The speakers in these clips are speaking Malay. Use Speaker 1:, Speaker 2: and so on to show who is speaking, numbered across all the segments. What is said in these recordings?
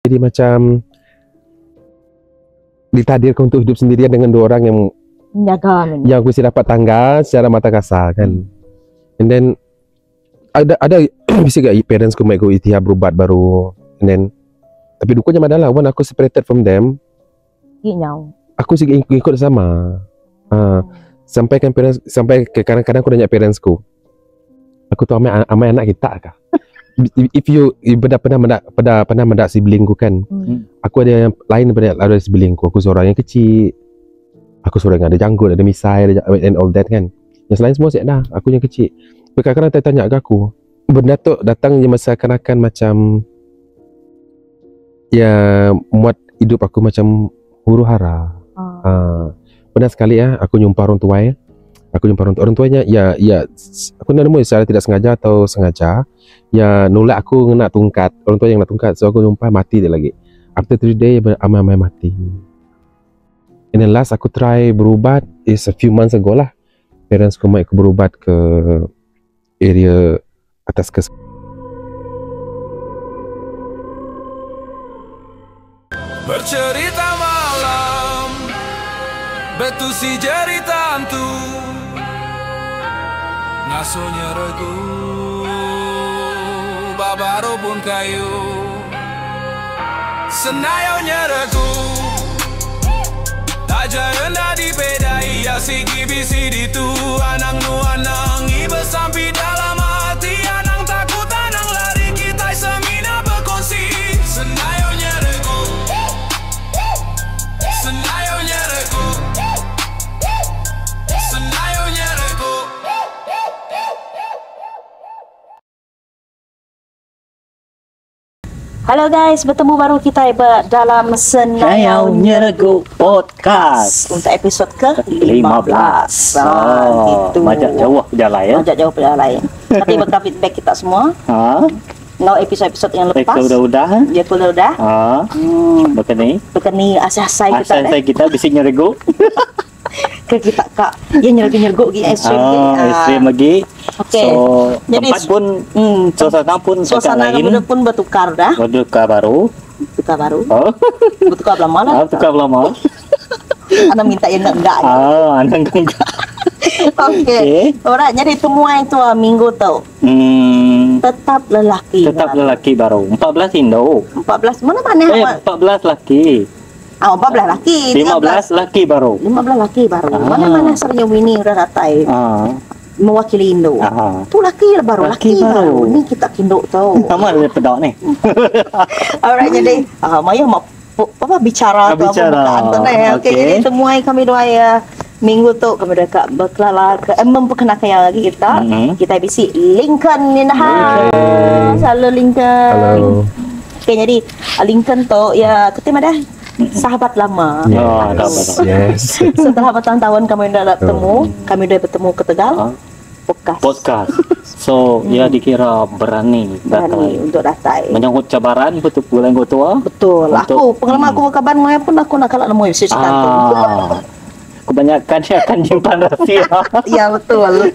Speaker 1: Jadi macam ditakdirkan untuk hidup sendirian dengan dua orang yang
Speaker 2: menjaga
Speaker 1: yang aku dapat tangga secara mata kasar kan. And then ada bisa gak parentsku make go ikhtiar berubat baru. And then tapi dukanya adalah when aku separated from them, aku sih ikut sama. Sampai ke kadang-kadang aku nanya parentsku, aku tahu amai anak kita kah? If you pernah mendak siblingku kan, aku ada yang lain daripada ada siblingku. Aku seorang yang kecil, aku seorang yang ada janggut, ada misai, ada and all that kan. Yang lain semua siap dah, aku yang kecil. Kadang-kadang tanya ke aku, benda tu datang je masa akan macam ya muat hidup aku macam huru hara. Pernah sekali aku nyumpah orang tua ya. Aku nyumpah orang tuanya ya aku nak nemu secara tidak sengaja atau sengaja ya nolak aku nak tungkat. Orang tua yang nak tungkat, so aku nyumpah mati dia lagi. After 3 days amai mati. And then last aku try berubat is a few months ago lah. Parents aku mau berubat ke area atas ke
Speaker 3: bercerita malam betu si cerita hantu ngasuhnya regu babaro pun kayu senayonya regu tak jaya di pedai ya si kibisi ditu anang nu anang ibe sampai dalam hati anang takut anang lari kita semina berkongsi senayonya regu senayonya regu senayonya regu.
Speaker 2: Halo guys, bertemu baru kita dalam
Speaker 4: Senayonya Regu Podcast
Speaker 2: untuk episod ke-15. Gitu.
Speaker 4: Majak jauh berjalan ya.
Speaker 2: Majak jauh berjalan lain. Nanti bakal feedback kita semua. Now episod-episod yang lepas.
Speaker 4: Udah.
Speaker 2: Ya udah. Bekeni asah-asai kita.
Speaker 4: Asah-asai kita bisiknya Regu.
Speaker 2: Ke kita kak ya nyergu
Speaker 4: ekstrim lagi.
Speaker 2: Oke.
Speaker 4: So
Speaker 2: jadi
Speaker 4: tempat pun
Speaker 2: suasana
Speaker 4: lain
Speaker 2: pun bertukar dah.
Speaker 4: Bertukar baru.
Speaker 2: Bertukar lama lah.
Speaker 4: Bertukar lama.
Speaker 2: Anak minta yang enggak.
Speaker 4: Anak enggak.
Speaker 2: Oke. Alright, jadi temuan itu minggu tu. Tetap lelaki
Speaker 4: baru. 14 Indo.
Speaker 2: 14 mana?
Speaker 4: 14 lelaki.
Speaker 2: 14 lelaki.
Speaker 4: 15 lelaki baru.
Speaker 2: 15 lelaki baru. Mana Sernya Winnie udah datai. Mewakili Indo. Tu lelaki baru. Lelaki baru. Ni kita kinduk tau.
Speaker 4: Sama ada pedok ni.
Speaker 2: Alright, jadi Maya mau bicara tu pembukaan tu ni. Okey, jadi temuai kami dua ya. Minggu tu kami dekat berkelala memperkenalkan yang lagi kita. Kita bisi Lincoln ni nah. Halo Lincoln.
Speaker 1: Halo.
Speaker 2: Okey, jadi Lincoln tu ya ketemu dah. Sahabat lama.
Speaker 1: Yes.
Speaker 2: Setelah bertahun-tahun kami dah kami dah bertemu ke Tegal.
Speaker 4: Podcast. So, ia dikira berani
Speaker 2: untuk datai.
Speaker 4: Menyangkut cabaran betul bulan tua.
Speaker 2: Betul. Aku pengalaman aku ke kaban moy pun aku nak kalak nemu cerita tu.
Speaker 4: Kebanyakan dia akan nyimpan rahsia.
Speaker 2: Ya betul.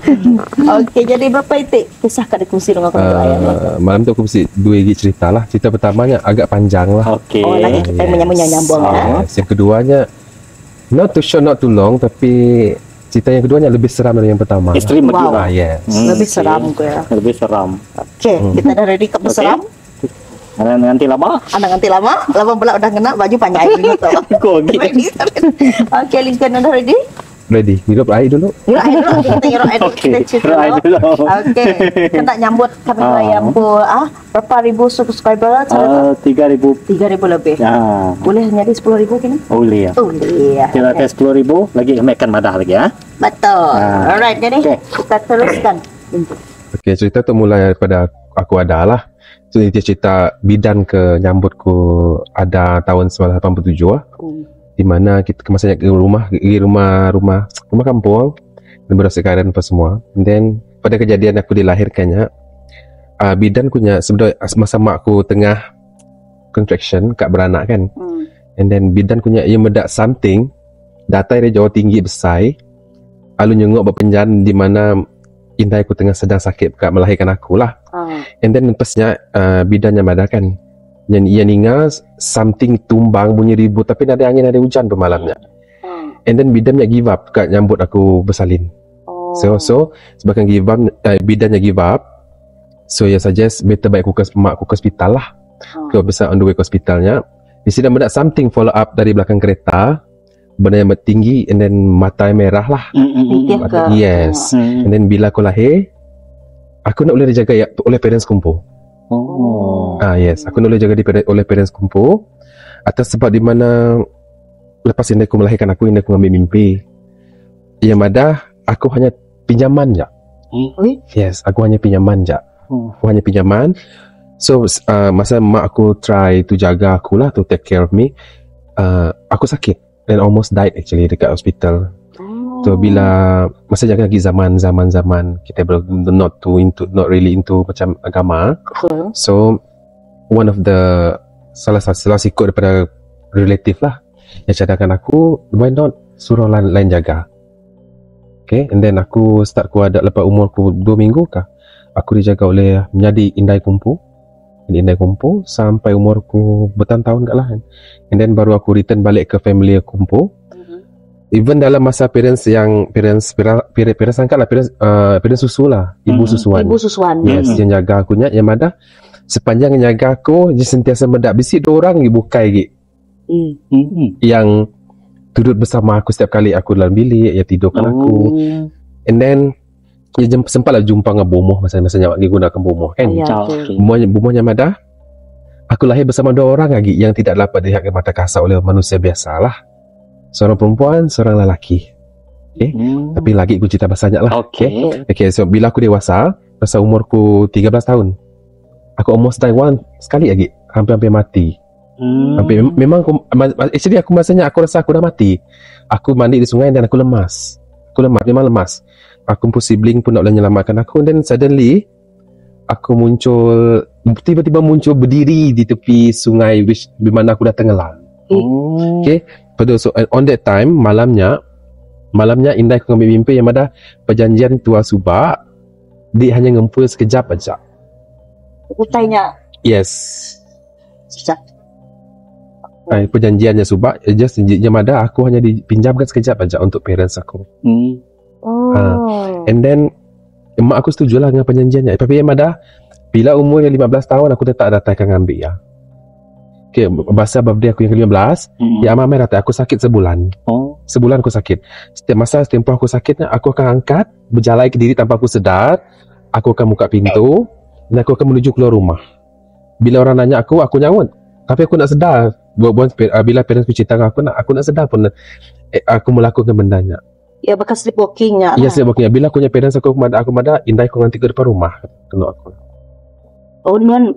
Speaker 2: Okey, jadi berapa itik kisah kat dikongsi dengan kawan
Speaker 1: malam tu aku mesti 2 lagi cerita lah. Cerita pertamanya agak panjang lah.
Speaker 4: Okey.
Speaker 2: Oh, lagi kita menyambung
Speaker 1: Yang keduanya not too short, not too long, tapi cerita yang keduanya lebih seram dari yang pertama.
Speaker 4: Ekstrim lagi.
Speaker 1: Yes.
Speaker 2: Lebih seram ke ya.
Speaker 4: Lebih seram.
Speaker 2: Okey, kita dah ready ke berseram.
Speaker 4: Nanti lama.
Speaker 2: Lama pula udah kena baju panjang dulu tu. Okey, Lincoln dah ready?
Speaker 1: Ready. Hidup air dulu.
Speaker 2: Kita cerita dulu. Okey. Kita nak nyambut kami yang berapa ribu subscriber?
Speaker 4: 3,000
Speaker 2: lebih. Boleh jadi 10,000 kini?
Speaker 4: Boleh ya. Kita tes 10,000 lagi kami akan madah lagi ya.
Speaker 2: Betul. Alright, jadi kita teruskan.
Speaker 1: Okey, cerita tu mulai daripada aku ada lah. So, ini cerita bidan ke nyambutku ada tahun 1987 lah. Di mana kita masanya ke rumah kampung dan berdasarkan apa semua. And then pada kejadian aku dilahirkannya, bidan punya sebenarnya masa mak aku tengah contraction kat beranak kan. And then bidan punya ia medak something datai dia jauh tinggi besar. Lalu nyengok berpenjan di mana intai aku tengah sedang sakit kat melahirkan aku lah. And then lepasnya bidannya madakan Yang ingat something tumbang bunyi ribut tapi ada angin ada hujan bermalamnya. And then bidannya give up kat nyambut aku bersalin. So sebabkan give up, bidannya give up. So ya suggest better baik aku ke mak aku ke hospital lah. Kau besar on the way ke hospitalnya. Di sini ada something follow up dari belakang kereta. Benda yang tinggi and then mata yang merah lah. Yes. And then bila aku lahir, aku nak boleh dijaga ya, oleh parents kumpul. Yes, aku nak boleh jaga oleh parents kumpul. Atas sebab di mana lepas ini aku melahirkan aku, ini aku ambil mimpi. Yang ada aku hanya pinjaman je. Yes, aku hanya pinjaman je. Aku hanya pinjaman. So masa mak aku try to jaga aku lah, to take care of me, aku sakit and almost died actually dekat hospital. So bila masa jaga lagi zaman kita not really into macam agama. So one of the salah sikut daripada relative lah yang cadangkan aku, why not suruh lain jaga. Okay, and then aku start ada lepas umur aku 2 minggu kah, aku dijaga oleh menjadi Indai Kumpu sampai umurku bertahun-tahun kat lah. And then baru aku return balik ke family Kumpu. Even dalam masa parents angkat lah, parents susu lah, ibu susuan. Yes, yang jaga aku nya, yang ada sepanjang yang jaga aku dia sentiasa mendak bisik 2 orang ibu kai gig. Yang duduk bersama aku setiap kali aku dalam bilik, ya tidurkan aku. And then ya sempatlah jumpa dengan bomoh masa nyawa ni gunakan bomoh kan. Bomohnya Madah. Aku lahir bersama 2 orang lagi yang tidak dapat dilihat ke mata kasar oleh manusia biasalah. Seorang perempuan, seorang lelaki. Okay. Tapi lagi aku cerita banyak lah. Okay, so bila aku dewasa, masa umurku 13 tahun, aku almost die sekali lagi, hampir mati. Memang aku masanya aku rasa aku dah mati. Aku mandi di sungai dan aku lemas. Memang lemas. Aku pun sibling pun nak boleh menyelamatkan aku. Dan suddenly aku tiba-tiba muncul berdiri di tepi sungai di mana aku dah tenggelam. Okay. So on that time malamnya Indai aku ambil mimpi yang ada perjanjian Tua Subak. Dia hanya ngempul sekejap aja.
Speaker 2: Utainya.
Speaker 1: Yes.
Speaker 2: Sekejap.
Speaker 1: Perjanjiannya Subak just yang ada aku hanya dipinjamkan sekejap aja untuk parents aku. And then mak aku setuju lah dengan perjanjiannya. Tapi yang ada bila umurnya 15 tahun aku tetap datang ambil ya. Okay, bahasa birthday aku yang ke-15, ya Amai datang, aku sakit sebulan. Sebulan aku sakit. Setiap tempoh aku sakitnya, aku akan angkat, berjalan ke diri tanpa aku sedar, aku akan buka pintu, dan aku akan menuju keluar rumah. Bila orang nanya aku nyaut. Tapi aku nak sedar. Bila parents cerita aku nak sedar pun aku melakukan bendanya.
Speaker 2: Ya, bekas sleepwalking-nya.
Speaker 1: Ya, sleepwalking. Bila aku punya parents aku mada, Indai aku nanti ke depan rumah. Kena aku.
Speaker 2: Nuan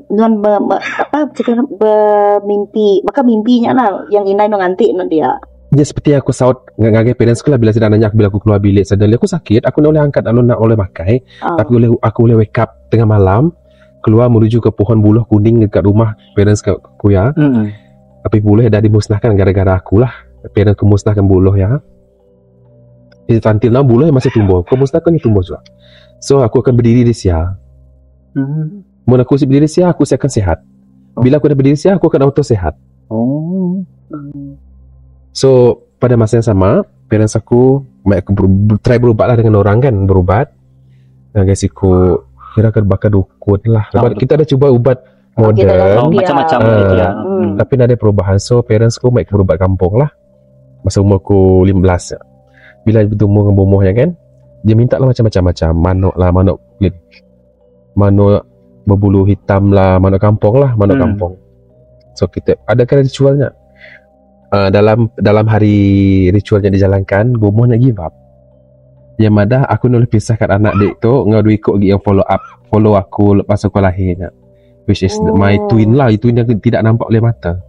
Speaker 2: bermimpi, maka mimpinya lah yang Indai mengantik dia.
Speaker 1: Ya seperti aku saut ngagai parents aku lah bila sedang nanya bila aku keluar bilik suddenly aku sakit, aku nak boleh angkat, nak boleh pakai, tapi aku boleh wake up tengah malam, keluar menuju ke pohon buluh kuning dekat rumah parents aku ya. Tapi buluh dah dimusnahkan gara-gara aku lah. Parents aku musnahkan buluh ya. Until now buluh masih tumbuh. Kau musnahkan ni tumbuh juga. So aku akan berdiri di sial. Bila aku berdiri sial, aku akan sehat. Bila aku dah berdiri sial, aku akan auto sehat. So pada masa yang sama, parents aku try berubat lah dengan orang kan, berubat. Guys, aku kira bakal dukun lah. Kita ada cuba ubat modern,
Speaker 4: macam-macam gitu ya.
Speaker 1: Tapi ada perubahan. So parents aku make berubat kampung lah. Masa umurku 15 ya. Bila bertemu dengan bomohnya kan, dia minta lah macam-macam. Manuk lah, manuk kulit, manuk berbulu hitam lah, manuk kampung lah, manuk kampung. So kita adakan ritualnya. Dalam hari ritualnya dijalankan, bomohnya give up. Yang mana aku nak pisahkan anak dek tu ngadu ikut yang follow aku lepas aku lahirnya, which is my twin lah, itu yang tidak nampak oleh mata.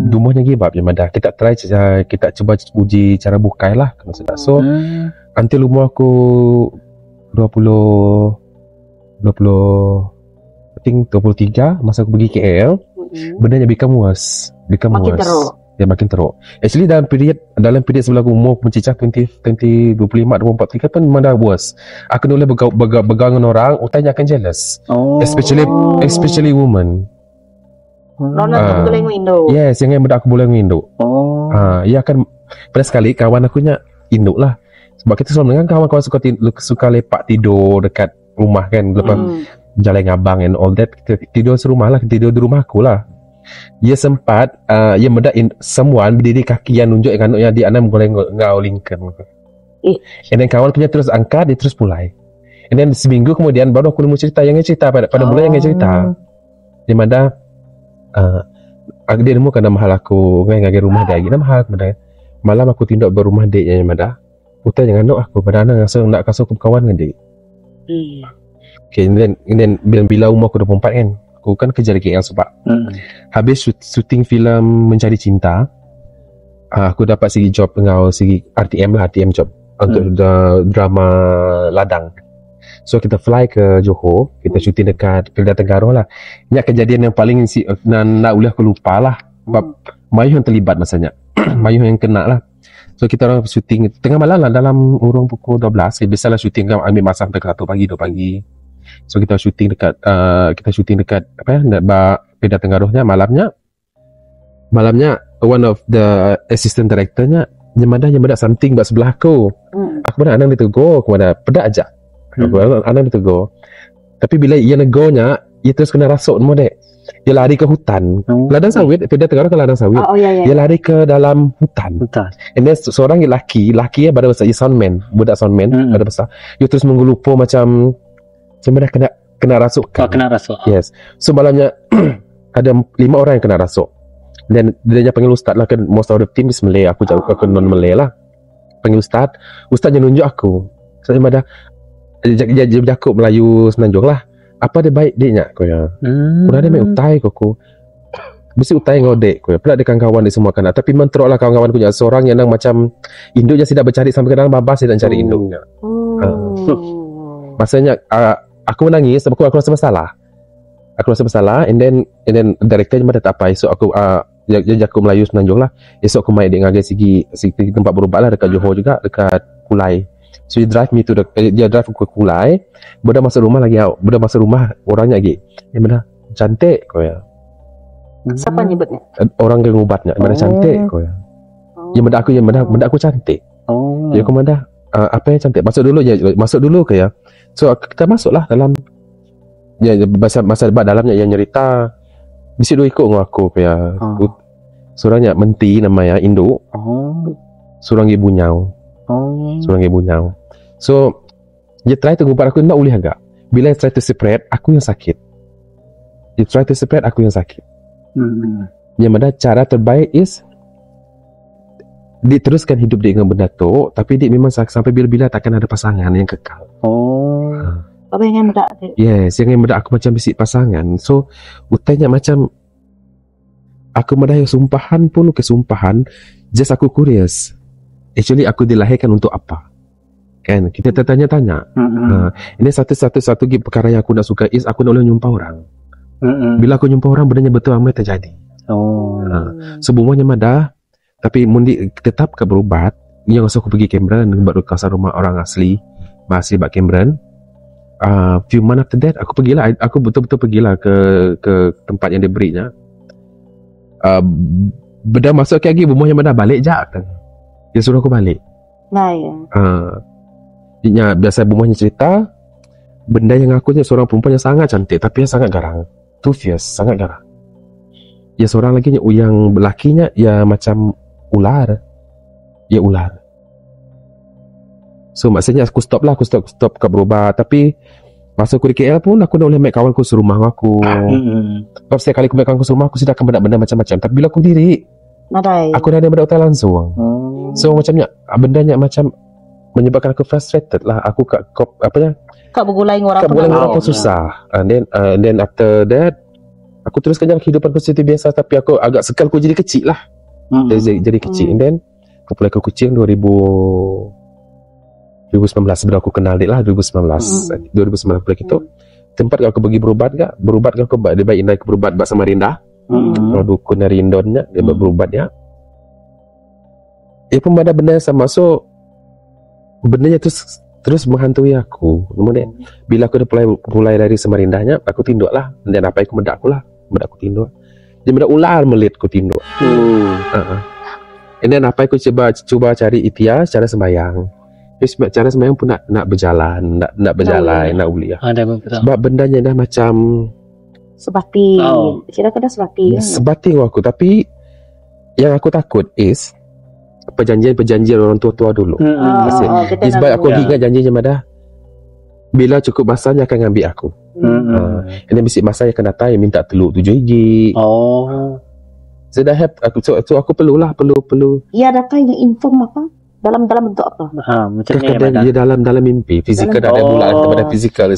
Speaker 1: Bomohnya give up. Yang mana kita cuba uji cara bukai lah kalau sedap. So until umur aku 23 masa aku pergi KL, bendanya become worse.
Speaker 2: Makin teruk.
Speaker 1: Dia makin teruk. Actually dalam period sebelum aku umur mencicah 25, 24, 3 pun memang dah worse. Aku boleh bergaul dengan orang, utanya akan jealous. Especially women.
Speaker 2: Nona tak boleh nginduk.
Speaker 1: Yes, yang budak aku boleh nginduk. Ia akan pada sekali kawan aku nya induk lah. Sebab kita selalu dengan kawan-kawan suka lepak tidur dekat rumah kan, lepas jalan abang and all that. Kita tidur serumah lah, tidur di rumah aku lah. Ia sempat ia mendak someone berdiri kaki yang nunjuk yang anak dia anak boleh ngau Lincoln. And then kawan punya terus angkat, dia terus pulai. And then seminggu kemudian baru aku nemu cerita yang cerita pada bulan yang cerita. Di mana dia nemu kan mahal aku ngai rumah dia lagi mahal malam aku tindak berumah dia yang mana. Utai jangan nak aku pada anak nak kasih aku kawan dengan dia. Okay, and then bila umur aku 24 kan. Aku kan kerja di KL sebab habis syuting filem Mencari Cinta, aku dapat segi job dengan segi RTM job untuk drama ladang. So kita fly ke Johor, kita syuting dekat Kedah Tenggara lah. Ini kejadian yang paling nak boleh aku lupa lah. Sebab Mayuh yang terlibat masanya. Mayuh yang kena lah. So kita orang syuting tengah malam lah, dalam urung pukul 12. Biasalah syuting kan ambil masa sampai ke 1 pagi, 2 pagi. So kita syuting dekat apa ya, Kedah Tenggaruhnya. Malamnya one of the assistant directornya nyemadah something buat sebelah aku. Aku pada anak ditegur, aku pada pedak aja. Aku anak ditegur. Tapi bila ia negonya, ia terus kena rasuk semua dek. Dia lari ke hutan. Ladang sawit, Kedah Tenggaruh ke ladang sawit. Dia lari ke dalam hutan. And then seorang lelaki ya pada besar, ia soundman, budak soundman pada besar. Dia terus menggelupur macam dah kena rasuk.
Speaker 4: Kena rasuk.
Speaker 1: Yes. So malamnya ada 5 orang yang kena rasuk. Dan dia panggil ustaz lah kan, most of the team is Malay. Aku non Malay lah. Panggil ustaz yang nunjuk aku. Saya pada dia bercakap Melayu Semenanjung lah. Apa dia baik dia aku ya. Pernah dia main utai aku. Mesti utai dengan dek aku. Pula ada kawan-kawan dia semua kan. Tapi menteruk lah kawan-kawan aku. Seorang yang macam induknya tidak bercari sampai ke dalam babas dia tak cari induknya. Masanya aku menangis sebab aku rasa bersalah. And then director cuma tak apa. Esok aku dia aku Melayu Semenanjung lah. Esok aku main dengan segi tempat berubat lah dekat Johor juga, dekat Kulai. So dia drive aku ke Kulai. Budak masuk rumah lagi tau. Budak masuk rumah orangnya lagi. Dia mana cantik kau ya.
Speaker 2: Siapa nyebutnya?
Speaker 1: Orang yang ubatnya. Mana cantik kau ya. Ya benda aku cantik. Ya aku mana apa yang cantik. Masuk dulu ke ya. So kita masuklah dalam masa debat dalamnya yang nyerita. Mesti dua ikut dengan aku ke ya. Seorangnya menti namanya induk. Seorang ibu nyau. So dia try to ngubat aku nak boleh agak. Bila dia try to separate, aku yang sakit. Yang mana cara terbaik is diteruskan hidup dia dengan benda tu, tapi dia memang sampai bila-bila takkan ada pasangan yang kekal.
Speaker 2: Apa yang mendak?
Speaker 1: Yes, yang mendak aku macam bisik pasangan. So utanya macam aku mendak sumpahan pun kesumpahan. Just aku curious. Actually aku dilahirkan untuk apa? Kan kita tertanya-tanya. Ini satu perkara yang aku nak suka is aku nak boleh jumpa orang. Bila aku jumpa orang benda betul amat terjadi. Semuanya madah. Tapi mundi tetap ke berubat. Yang aku pergi Cameron baru kawasan rumah orang asli bak Cameron. Few months after that aku betul-betul pergilah ke tempat yang dia berinya. Benda masuk ke lagi rumah yang mana balik je kan. Dia suruh aku balik. Ya, biasa bumahnya cerita benda yang aku seorang perempuan yang sangat cantik tapi yang sangat garang. 2 fierce, sangat garang. Ya seorang lagi yang lakinya ya macam ular. Ya ular. So maksudnya aku stop ke berubat. Tapi masa aku di KL pun aku nak boleh make kawanku serumah aku. Sebab setiap kali aku make kawanku serumah aku sudah akan benda-benda macam-macam. Tapi bila aku diri aku dah ada benda hotel langsung. So macamnya bendanya macam menyebabkan aku frustrated lah. Aku kak
Speaker 2: bergulai dengan orang
Speaker 1: pun susah. And then after that aku teruskan jalan kehidupan aku seperti biasa. Tapi aku agak sekal aku jadi kecil lah. Jadi kecil. And then aku mulai ke kucing 2019 sebelum aku kenal dia lah. 2019 mulai gitu. Tempat aku pergi berubat aku dia baik naik berubat bahasa Samarinda. Dukun dari Indonnya dia berubatnya. ia pun ada benda yang sama. So bendanya terus menghantui aku. Kemudian bila aku dah mulai dari semerindahnya, aku tinduk lah. Dan apa aku medak aku tinduk. Dia medak ular melit aku tinduk. And then apa aku cuba cari ikhtiar cara sembahyang. Sebab cara sembahyang pun nak berjalan, nak berjalan, nak uliah. Sebab bendanya dah macam
Speaker 2: Sebati. Sila kena sebati.
Speaker 1: Sebati aku. Tapi yang aku takut is perjanjian orang tua dulu. Sebab aku ingat janjinya Madah, bila cukup masanya akan ngambil aku. And then bisik masa yang akan datang yang minta telur 7 gig. So dah aku perlu.
Speaker 2: Ia datang yang inform apa? Dalam bentuk apa?
Speaker 4: Macam ni
Speaker 1: dia dalam mimpi. Fizikal dah ada bulan kepada fizikal.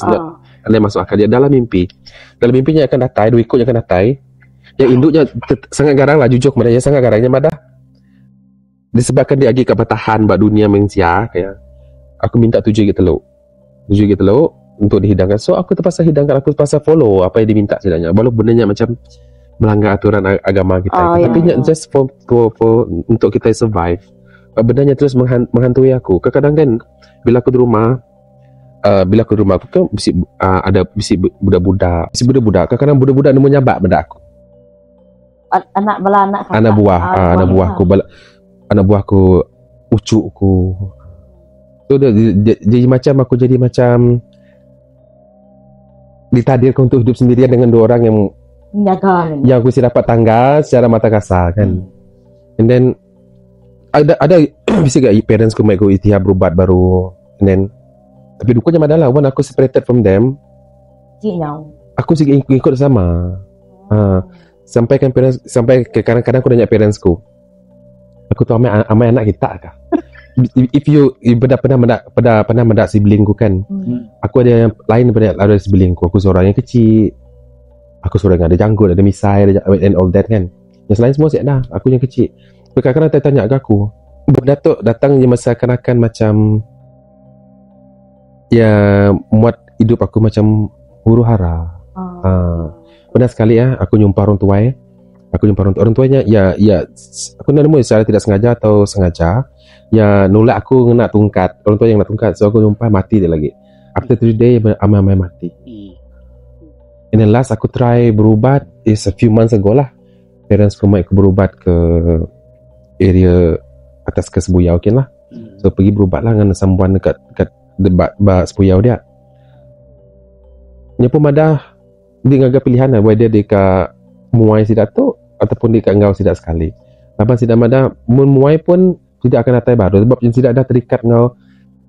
Speaker 1: Ada masuk akal dia dalam mimpi. Dalam mimpinya akan datang, dua ikutnya akan datang. Yang induknya sangat garang lah, jujur kepada dia sangat garangnya Madah. Disebabkan dia lagi kat bertahan buat dunia manusia kayak aku minta 7 gig telur untuk dihidangkan. So aku terpaksa hidangkan, aku terpaksa follow apa yang diminta sebenarnya. Walaupun bendanya macam melanggar aturan agama kita. Tapi just for untuk kita survive. Bendanya terus menghantui aku. Kadang-kadang kan bila aku di rumah aku kan ada budak-budak. Kadang-kadang budak-budak ni menyabak benda aku. Anak buahku anak buahku, ucukku. So jadi macam aku jadi macam ditakdirkan untuk hidup sendirian dengan dua orang yang menjaga, yang aku dapat tangga secara mata kasar kan. And then ada bisa gak parents ku make go ikhtiar berubat baru. And then tapi dukanya madalah when aku separated from them, aku juga ikut sama. Sampai kadang-kadang aku nanya parents ku, aku tu amai anak kita kah? If you pernah mendak siblingku kan, aku ada yang lain daripada siblingku. Aku seorang yang kecil, aku seorang yang ada janggut, ada misai, and all that kan. Yang lain semua siap dah, aku yang kecil. Kadang-kadang tanya ke aku, Datuk datang je masa akan macam ya muat hidup aku macam huru hara. Pernah sekali aku jumpa orang tua. Aku jumpa orang tuanya, ya aku nak nemu secara tidak sengaja atau sengaja, ya nolak aku nak tungkat, orang tua yang nak tungkat. So aku jumpa mati dia lagi. After 3 days amai mati. And then last aku try berubat is a few months ago lah. Parents aku make berubat ke area atas ke Sebuyau kan lah. So pergi berubat lah dengan sambuan dekat Sebuyau dia. Dia pun madah dia ngaga pilihan lah, whether dia dekat muai sidak tu ataupun di ngau sidak sekali. Lapan sidak madah muai pun tidak akan datang baru sebab yang sidak dah terikat ngau.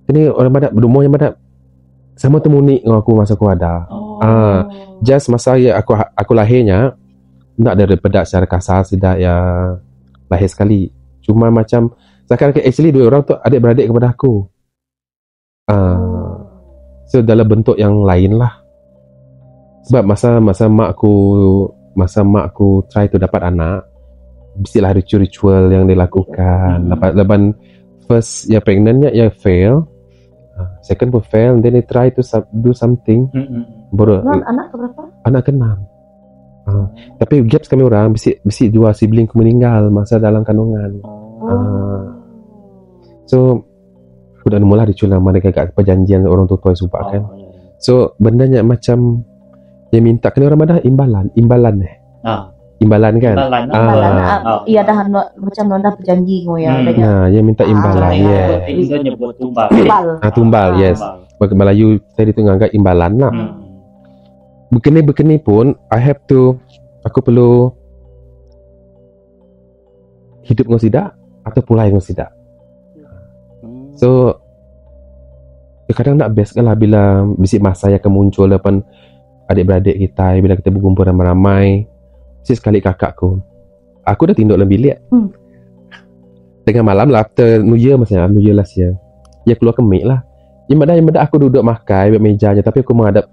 Speaker 1: Ini orang madah berumur yang madah sama temuni ngau aku masa aku ada. Just masa ya aku lahirnya tak ada daripada secara kasar sidak ya lahir sekali. Cuma macam sekarang actually dua orang tu adik-beradik kepada aku. So dalam bentuk yang lain lah. Sebab masa mak aku try to dapat anak, mestilah ritual yang dilakukan. Lepas first ya pregnantnya ya fail, second pun fail, then they try to do something. Baru
Speaker 2: anak berapa? Anak
Speaker 1: ke-6. Tapi gaps kami orang bisi 2 sibling meninggal masa dalam kandungan. So aku dah mula ritual nama dekat perjanjian orang tua subak kan. So bendanya macam yang minta kena orang madah imbalan kan.
Speaker 2: Iya dah macam nonda berjanji ngoya.
Speaker 1: Yang minta imbalan
Speaker 4: Dia nyebut tumbal.
Speaker 1: Tumbal yes. Bagi Melayu tadi tu nganggap imbalan lah. Begini pun aku perlu hidup ngau sidak atau pulai ngau sidak. So kadang nak best kan lah bila bisik masa yang akan muncul depan adik-beradik kita, bila kita berkumpul ramai-ramai. Sekali kakakku, aku dah tinduk dalam bilik tengah malam lah, after New Year last year. Dia keluar kemik lah. Yang madah aku duduk makan di mejanya, tapi aku menghadap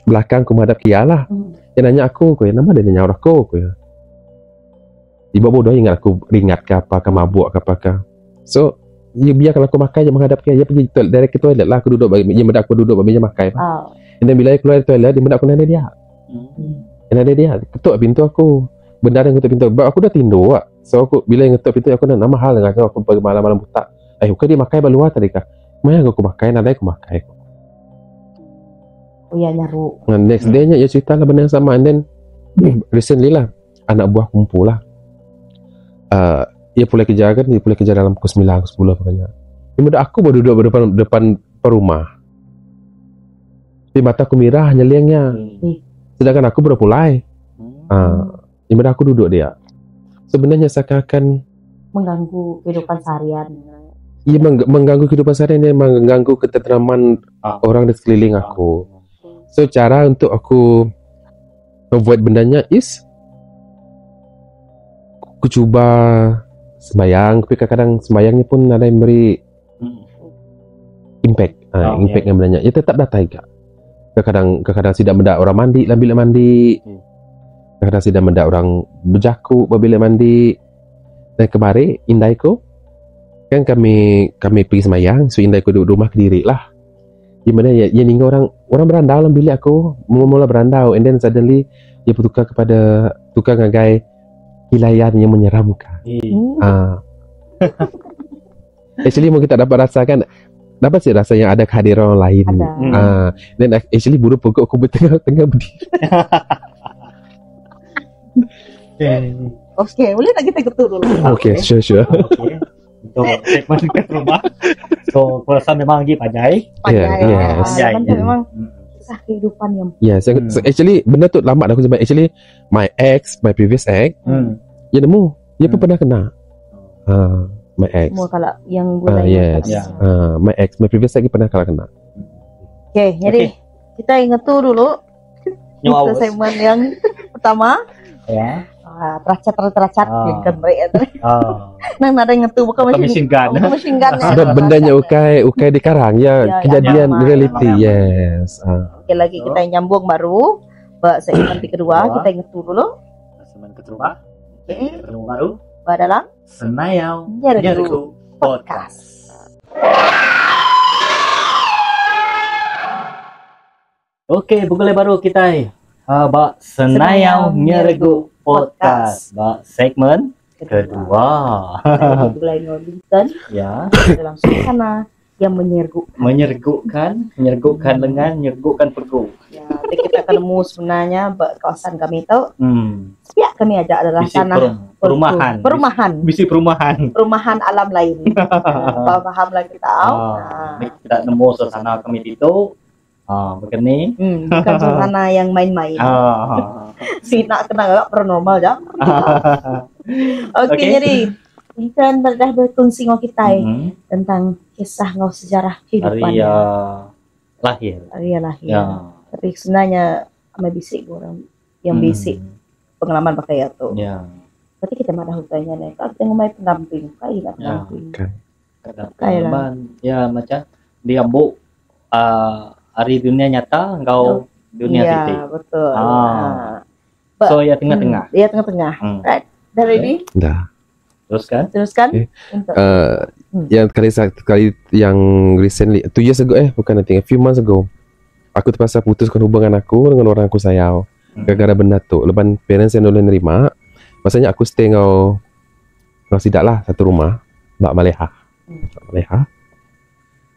Speaker 1: belakang, aku menghadap Kia lah. Dia nanya aku nama dia nanya orang aku ya. Ibu bodoh ingat aku ringat ke apa, ke mabuk ke apa ke. So dia biarkan aku makan, dia menghadap Kia. Dia pergi direct ke toilet lah. Aku duduk dia madah aku duduk meja makan. Dan bila dia keluar dari toilet, dia madah aku nanya dia. Dia ketuk pintu aku. Benda yang ketuk pintu. Sebab aku dah tindur. So aku bila ngetuk pintu aku nak nama hal dengan aku pergi malam-malam buta. Bukan dia makai baluar tadi kah? Mana aku makai, nadai aku makai.
Speaker 2: Oh ya nyaru.
Speaker 1: Next day-nya dia cerita lah benda yang sama. And then recently lah anak buah kumpul lah. Dia pulai kerja kan, dia pulai kerja dalam pukul 9, 10 pokoknya. Aku baru duduk depan rumah. Di mata aku merah nyeliangnya. Sedangkan aku baru pulai. Aku duduk dia. Sebenarnya seakan-akan
Speaker 2: mengganggu kehidupan seharian.
Speaker 1: Ia mengganggu kehidupan seharian, dia mengganggu ketentraman orang di sekeliling aku. So cara untuk aku avoid bendanya is aku cuba sembayang, tapi kadang-kadang sembayangnya pun ada yang beri impact. Impact yang bendanya. Ia tetap datang juga. Kadang-kadang tidak mendak orang mandi dalam bilik mandi. Kadang-kadang tidak mendak orang berjaku dalam bilik mandi. Dan kemarin indai ko kan kami pergi sembahyang, so indai ko duduk rumah kediri lah. Di mana ya ninggal orang berandau dalam bilik aku, mula berandau, and then suddenly dia bertukar kepada tukar ngagai hilayan yang menyeramkan. Actually mungkin tak dapat rasakan, dapat sih rasa yang ada kehadiran orang lain. Dan actually bulu pokok aku bertengah-tengah berdiri.
Speaker 2: Okay, boleh tak kita ketuk dulu?
Speaker 1: Okay, sure.
Speaker 4: Okay. Untuk segmen kat rumah. So, aku rasa memang lagi pandai.
Speaker 1: Yes.
Speaker 2: Memang kisah kehidupan yang
Speaker 1: so actually benda tu lama dah aku sebab actually my previous ex dia nemu, dia pun pernah kena. My ex.
Speaker 2: Semua kalau yang gula
Speaker 1: my previous ex pernah kena.
Speaker 2: Okay, jadi kita ingat tu dulu. Kita segmen yang pertama.
Speaker 4: Ya.
Speaker 2: Teracat kan baik nang ada yang ngetu bukan
Speaker 4: machine gun.
Speaker 1: Sebab bendanya ukai dikarang kejadian reality. Yes.
Speaker 2: Okey, lagi kita nyambung baru segmen kedua, kita ngetu dulu
Speaker 4: segmen kedua. Ketemu baru
Speaker 2: dalam
Speaker 4: Senayau Nyergu Podcast. Okey, bukan baru kita Senayau Nyergu Podcast, segmen kedua.
Speaker 2: Mulai ngomongkan dalam suasana yang menyergukan lengan, menyergukan pergu. Ya, kita ketemu sebenarnya kawasan kami tahu. Ya, kami ajak adalah tanah perumahan alam lain. Pahamlah kita tahu.
Speaker 4: Kita nemu suasana kami itu. Begini.
Speaker 2: Bukan suasana yang main-main. Si nak kena agak paranormal je. Okey, jadi kita dah berkongsi dengan kita tentang kisah ngau sejarah kehidupan. Hari lahir. Tapi sebenarnya kami bisik orang yang bisik pengalaman pakai itu. Berarti kita madah hutanya nih. Kalau kita ngomai pendamping, kailah pendamping.
Speaker 4: Kailah. Ya, macam diambuk hari dunia nyata, engkau dunia titik.
Speaker 2: Ya, betul.
Speaker 4: So, ya tengah-tengah.
Speaker 2: Ya, tengah-tengah. Right. Dah ready?
Speaker 1: Dah.
Speaker 2: Teruskan.
Speaker 1: Yang kali yang recently 2 years ago bukan, a few months ago, aku terpaksa putuskan hubungan aku dengan orang aku sayang. Gara-gara benda tu. Lepas parents yang boleh nerima, maksudnya aku stay ngau sidak lah satu rumah, Mbak Maleha.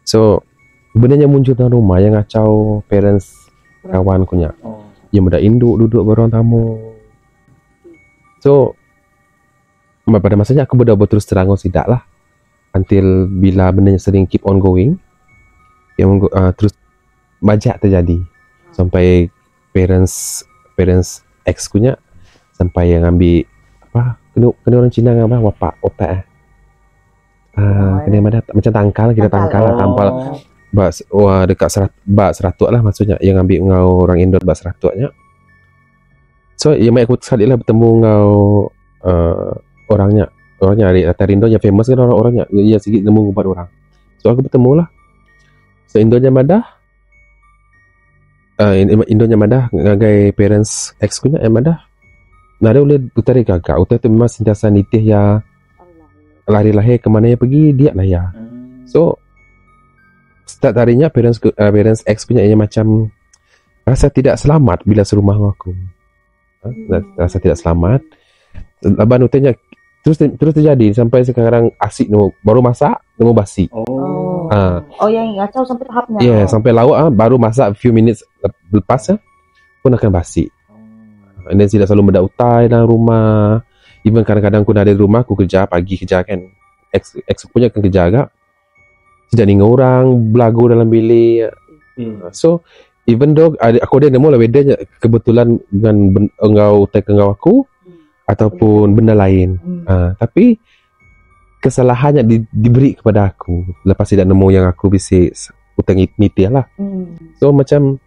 Speaker 1: So benarnya muncul dalam rumah yang ngacau parents kawan kunya. Dia muda induk duduk bareng tamu. So pada masanya aku berdoa terus terang sidak lah. Until bila bendanya sering keep on going, yang terus banyak terjadi sampai parents ex kunya sampai yang ambil kena orang Cina apa wapak kena macam tangkal tampal dekat seratuk lah, maksudnya yang ambil ngau orang Indo seratutnya. So yang aku sekali lah bertemu ngau orangnya dari Indo yang famous kan orangnya dia sikit nemu buat orang. So aku bertemu lah. So Indonya madah ngagai parents ex kunya madah. Nada boleh utari gagak. Utai tu memang sentiasa nitih ya lari lahir kemana yang pergi dia lah ya. So start harinya parents ex punya macam rasa tidak selamat bila serumah aku. Rasa tidak selamat. Abang utanya terus terjadi sampai sekarang asik baru masak nemu basi.
Speaker 2: Oh yang ngacau sampai tahapnya.
Speaker 1: Yeah, sampai lauk baru masak few minutes lepas pun akan basi. And then tidak selalu mendak utai dalam rumah. Even kadang-kadang aku ada di rumah, aku kerja pagi kerja kan. Ex punya akan kerja agak. Tidak dengan orang belagu dalam bilik. So even though aku ada nemu lah bedanya kebetulan dengan engkau utai ke engkau aku ataupun benda lain. Tapi kesalahannya diberi kepada aku lepas tidak nemu yang aku bisa utang niti lah. So macam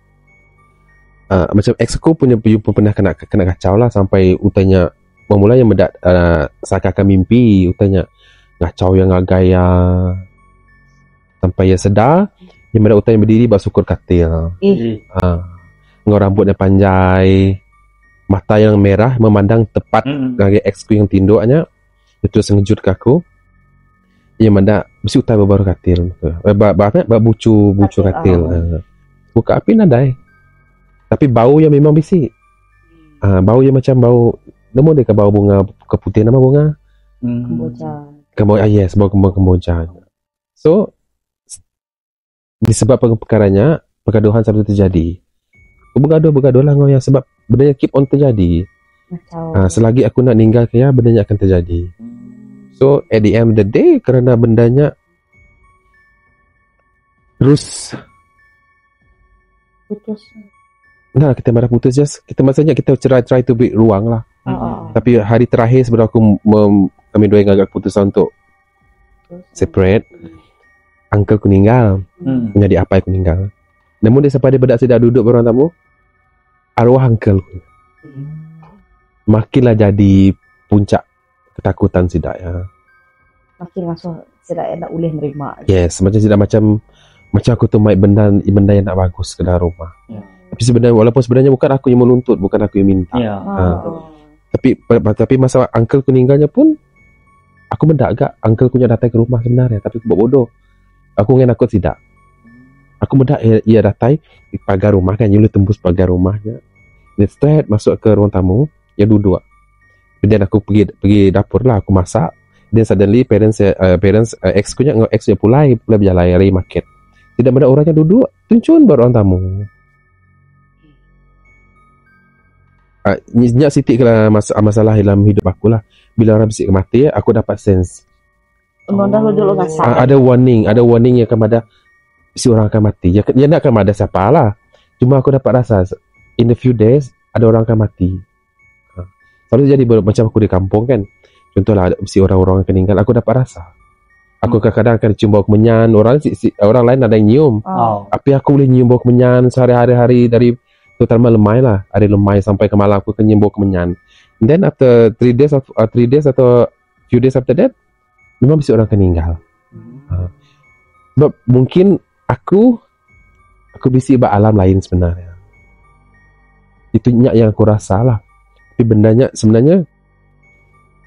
Speaker 1: ex aku punya pernah kena kacau lah sampai utanya memulai yang mendak seakan mimpi utanya ngacau yang gaya sampai ya sedar yang mendak utanya berdiri bersyukur katil. Ngau rambutnya panjang, mata yang merah memandang tepat dengan ex ku yang tinduknya. Itu sengejut ke aku. Yang mendak mesti utai baru katil. Bucu katil. Buka api nadai. Tapi bau yang memang bisi. Bau yang macam bau nemu dia ke bau bunga keputihan nama bunga. Kemboja. Yes, bau kemboja. So disebab perkaranya pergaduhan sampai terjadi. Bergaduh lah ngau ya sebab benda keep on terjadi. Selagi aku nak ninggal kaya bendanya akan terjadi. So at the end of the day kerana bendanya terus
Speaker 2: putus.
Speaker 1: Nah, kita marah putus just kita maksudnya kita try to beri ruang lah. Tapi hari terakhir sebelum aku kami dua yang agak putusan untuk separate, uncle ku meninggal. Menjadi apa aku meninggal. Namun dia sampai dia bedak sedar duduk beruang tamu, arwah uncle ku makinlah jadi puncak ketakutan sidak ya.
Speaker 2: Makin masuk sidak nak boleh menerima.
Speaker 1: Yes, macam aku tu main benda yang nak bagus ke dalam rumah. Tapi sebenarnya walaupun sebenarnya bukan aku yang menuntut, bukan aku yang minta. Tapi masa uncle ku meninggalnya pun aku mendak agak uncle ku datang ke rumah sebenarnya, tapi aku buat bodoh. Aku ingin aku tidak. Aku mendak ia datang di pagar rumah kan, nyulu tembus pagar rumahnya. Dia straight masuk ke ruang tamu, ya duduk. Kemudian aku pergi dapur lah, aku masak. Then suddenly parents ex ku nya pulai berjalan lari market. Tidak ada orangnya duduk, tuncun baru orang tamu. Nyak sitik lah masalah dalam hidup aku lah. Bila orang bisik mati, aku dapat sense. Ada warning yang akan ada si orang akan mati. Ya nak akan ada siapa lah. Cuma aku dapat rasa in the few days ada orang akan mati. Selalu jadi macam aku di kampung kan. Contohlah si orang-orang akan meninggal, aku dapat rasa. Aku kadang-kadang akan cium bau kemenyan. Orang lain ada yang nyium. Tapi aku boleh nyium bau kemenyan sehari-hari dari terutama lemai lah. Ada lemai sampai ke malam aku akan nyium bau kemenyan. And then after 3 days atau few days after that, memang bisa orang akan meninggal. Sebab mungkin aku bisa ibak alam lain sebenarnya. Itu yang aku rasa lah. Tapi bendanya sebenarnya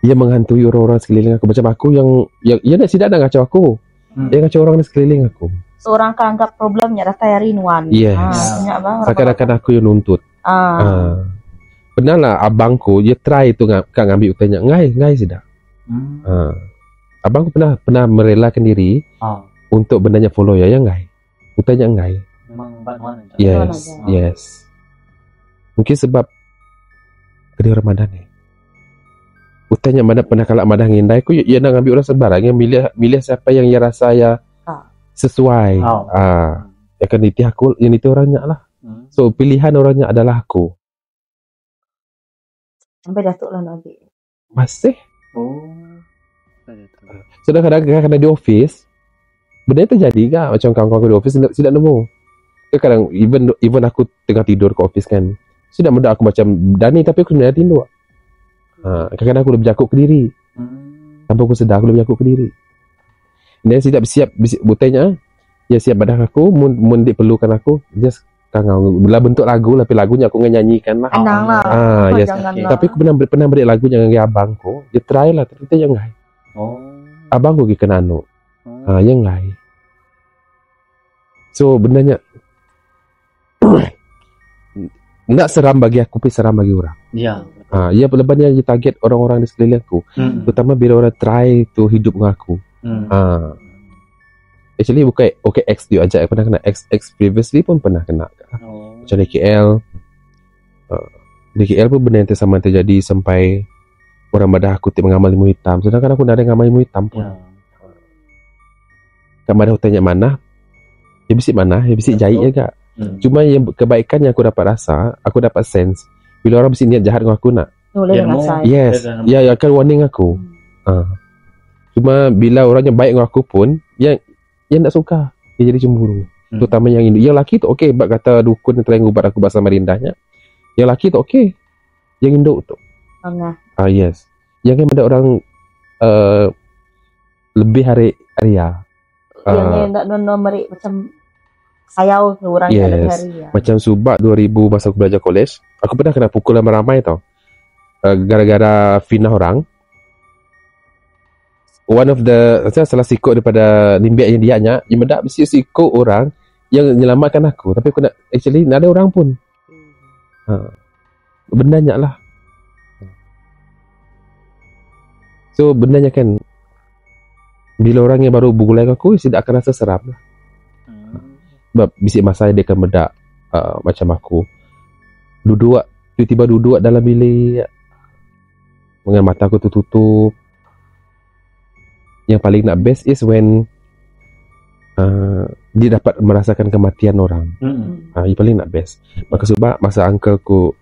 Speaker 1: ia menghantui orang-orang sekeliling aku. Macam aku yang tidak nak ngacau aku. Dia ngacau orang di sekeliling aku.
Speaker 2: Seorang kan anggap problemnya datang hari nuan.
Speaker 1: Yes. Seakan-akan aku yang nuntut. Pernah lah abangku dia try tu ngambil utanya. Ngai sudah. Abangku pernah merelakan diri untuk bendanya follow ya ngai. Utanya ngai.
Speaker 4: Memang bantuan.
Speaker 1: Yes. Mungkin sebab kedua Ramadan ni. Utanya mana pernah kalak madah ngindai aku ia nak ambil orang sembarang yang milih siapa yang ia rasa ya sesuai. Ya kan niti aku, yang niti orangnya lah. So pilihan orangnya adalah aku.
Speaker 2: Sampai Datuk lah nanti.
Speaker 1: Masih. Sudah kadang-kadang di office benda terjadi kan macam kawan-kawan di office tidak nemu. Kadang even aku tengah tidur ke office kan. Sudah mudah aku macam Dani tapi aku sebenarnya tidur. Kadang-kadang aku lebih jakuk ke diri. Tanpa aku sedar aku lebih jakuk ke diri. Dan siap butanya ya siap badan aku mun diperlukan aku just kangau bila bentuk lagu tapi lagunya aku nyanyikan lah.
Speaker 2: Anang lah.
Speaker 1: Yes. Tapi aku pernah beri lagu yang abangku. Dia try lah tapi dia yang ngai. Abangku pergi kena anu. Yang ngai. So bendanya nak seram bagi aku tapi seram bagi orang.
Speaker 4: Ya.
Speaker 1: Ya lepas ni dia target orang-orang di sekeliling aku. Terutama bila orang try tu hidup dengan aku. Actually bukan X dia ajak pernah kena X previously pun pernah kena. Macam di KL. Di KL pun benda yang sama terjadi sampai orang Madah aku mengamal ilmu hitam. Sedangkan aku nak ada ngamal ilmu hitam pun. Kat Madah tanya mana? Ya bisik mana? Ya bisik jahit juga. Cuma yang kebaikan yang aku dapat rasa, aku dapat sense bila orang bisik niat jahat dengan aku nak. Yes. Ya akan warning aku. Cuma bila orang yang baik dengan aku pun yang tak suka, dia jadi cemburu. Terutama yang Indo. Yang lelaki tu okey, bab kata dukun yang telah ubat aku bahasa Marindahnya. Yang lelaki tu okey. Yang Indo tu. Yes. Yang kan ada orang lebih hari ya.
Speaker 2: Yang tak merik macam sayau ke orang yang lebih hari ya.
Speaker 1: Macam Subak 2000 masa aku belajar college, aku pernah kena pukul ramai-ramai tau. Gara-gara fitnah orang. One of the salah sikut daripada limbik yang dianya, dia mendak mesti sikut orang yang menyelamatkan aku. Tapi aku nak actually nak ada orang pun. Benarnya lah. So benarnya kan bila orang yang baru bergulai dengan aku, dia tidak akan rasa seram lah. Sebab bisik masa dia akan medak macam aku. Tiba-tiba duduk dalam bilik dengan mata aku tutup. Yang paling nak best is when dia dapat merasakan kematian orang. Yang paling nak best. Maka sebab masa uncle ku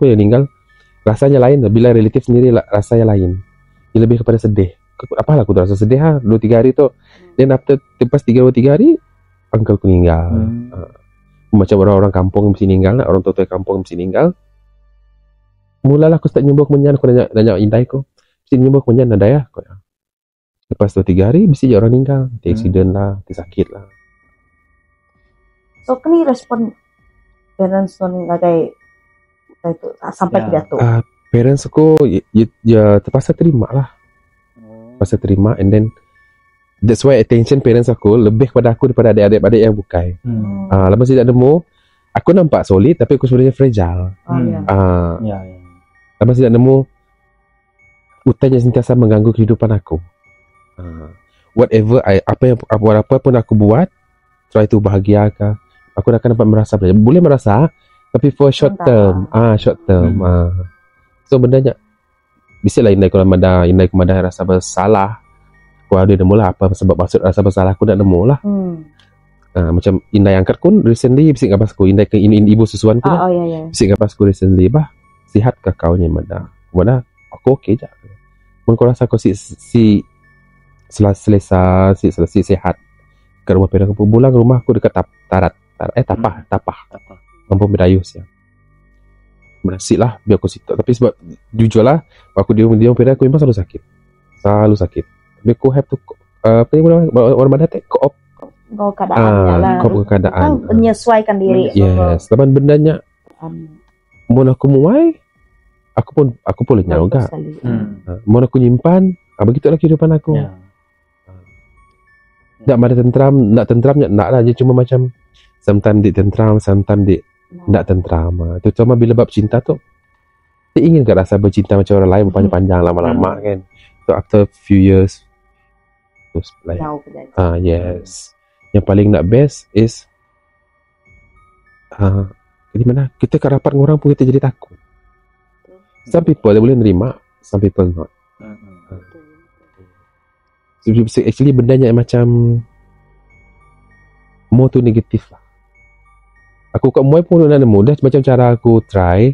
Speaker 1: yang meninggal, rasanya lain. Bila relatif sendiri rasanya lain. Dia lebih kepada sedih. Apalah aku tu rasa sedih 2-3 hari tu. Then after lepas 3-3 hari uncle ku meninggal. Macam orang-orang kampung mesti meninggal, orang tua-tua kampung mesti meninggal. Mulalah aku start nyumbuk menyan. Aku nanya indai ku, mesti nyumbuk menyan ada ya. Lepas 2-3 hari mesti je orang meninggal. Accident lah, sakit lah.
Speaker 2: So kini respon parents tu ni kayak itu sampai pidato.
Speaker 1: Parents aku ya terpaksa terima lah. Terpaksa terima, and then that's why attention parents aku lebih kepada aku daripada adik-adik yang bukai. Lepas tidak nemu, aku nampak solid tapi aku sebenarnya fragile. Lepas tidak nemu, utang yang sentiasa mengganggu kehidupan aku. Whatever apa pun aku buat, try to bahagia ke, aku akan dapat merasa belajar. Boleh merasa, tapi for short term. So bendanya bisa lah indai kumadah rasa bersalah. Aku ada nemu lah apa sebab maksud rasa bersalah aku nak nemu lah. Macam indai angkat kun recently bisik ngapas ku indai ke ibu susuan ku. Bisik ngapas ku recently bah. Sihat ke kau nya madah. Mana aku okey je. Mun kau rasa kau si selesa sihat. Ke rumah pera aku pulang rumah aku dekat tapah. Kampung Medayus ya. Berasik lah biar aku situ. Tapi sebab jujur lah, aku dia pera aku memang selalu sakit. Tapi aku have to orang mana tak cope keadaan
Speaker 2: menyesuaikan diri.
Speaker 1: Yes. Lepas bendanya mun aku muai, aku pun lenyap juga. Mun aku nyimpan, begitulah kehidupan aku. Nak ada tentram nak lah je, cuma macam sometimes dia tentram, sometimes dia nak tentram. Terutama bila bab cinta tu, dia ingin ke rasa bercinta macam orang lain berpanjang-panjang lama-lama kan. So after few years terus like yes. Yang paling nak best is di mana kita kat rapat dengan orang pun kita jadi takut. Some people dia boleh nerima, some people not. Actually bendanya macam more tu negatif lah. Aku kat muai pun nak nemu dah macam cara aku try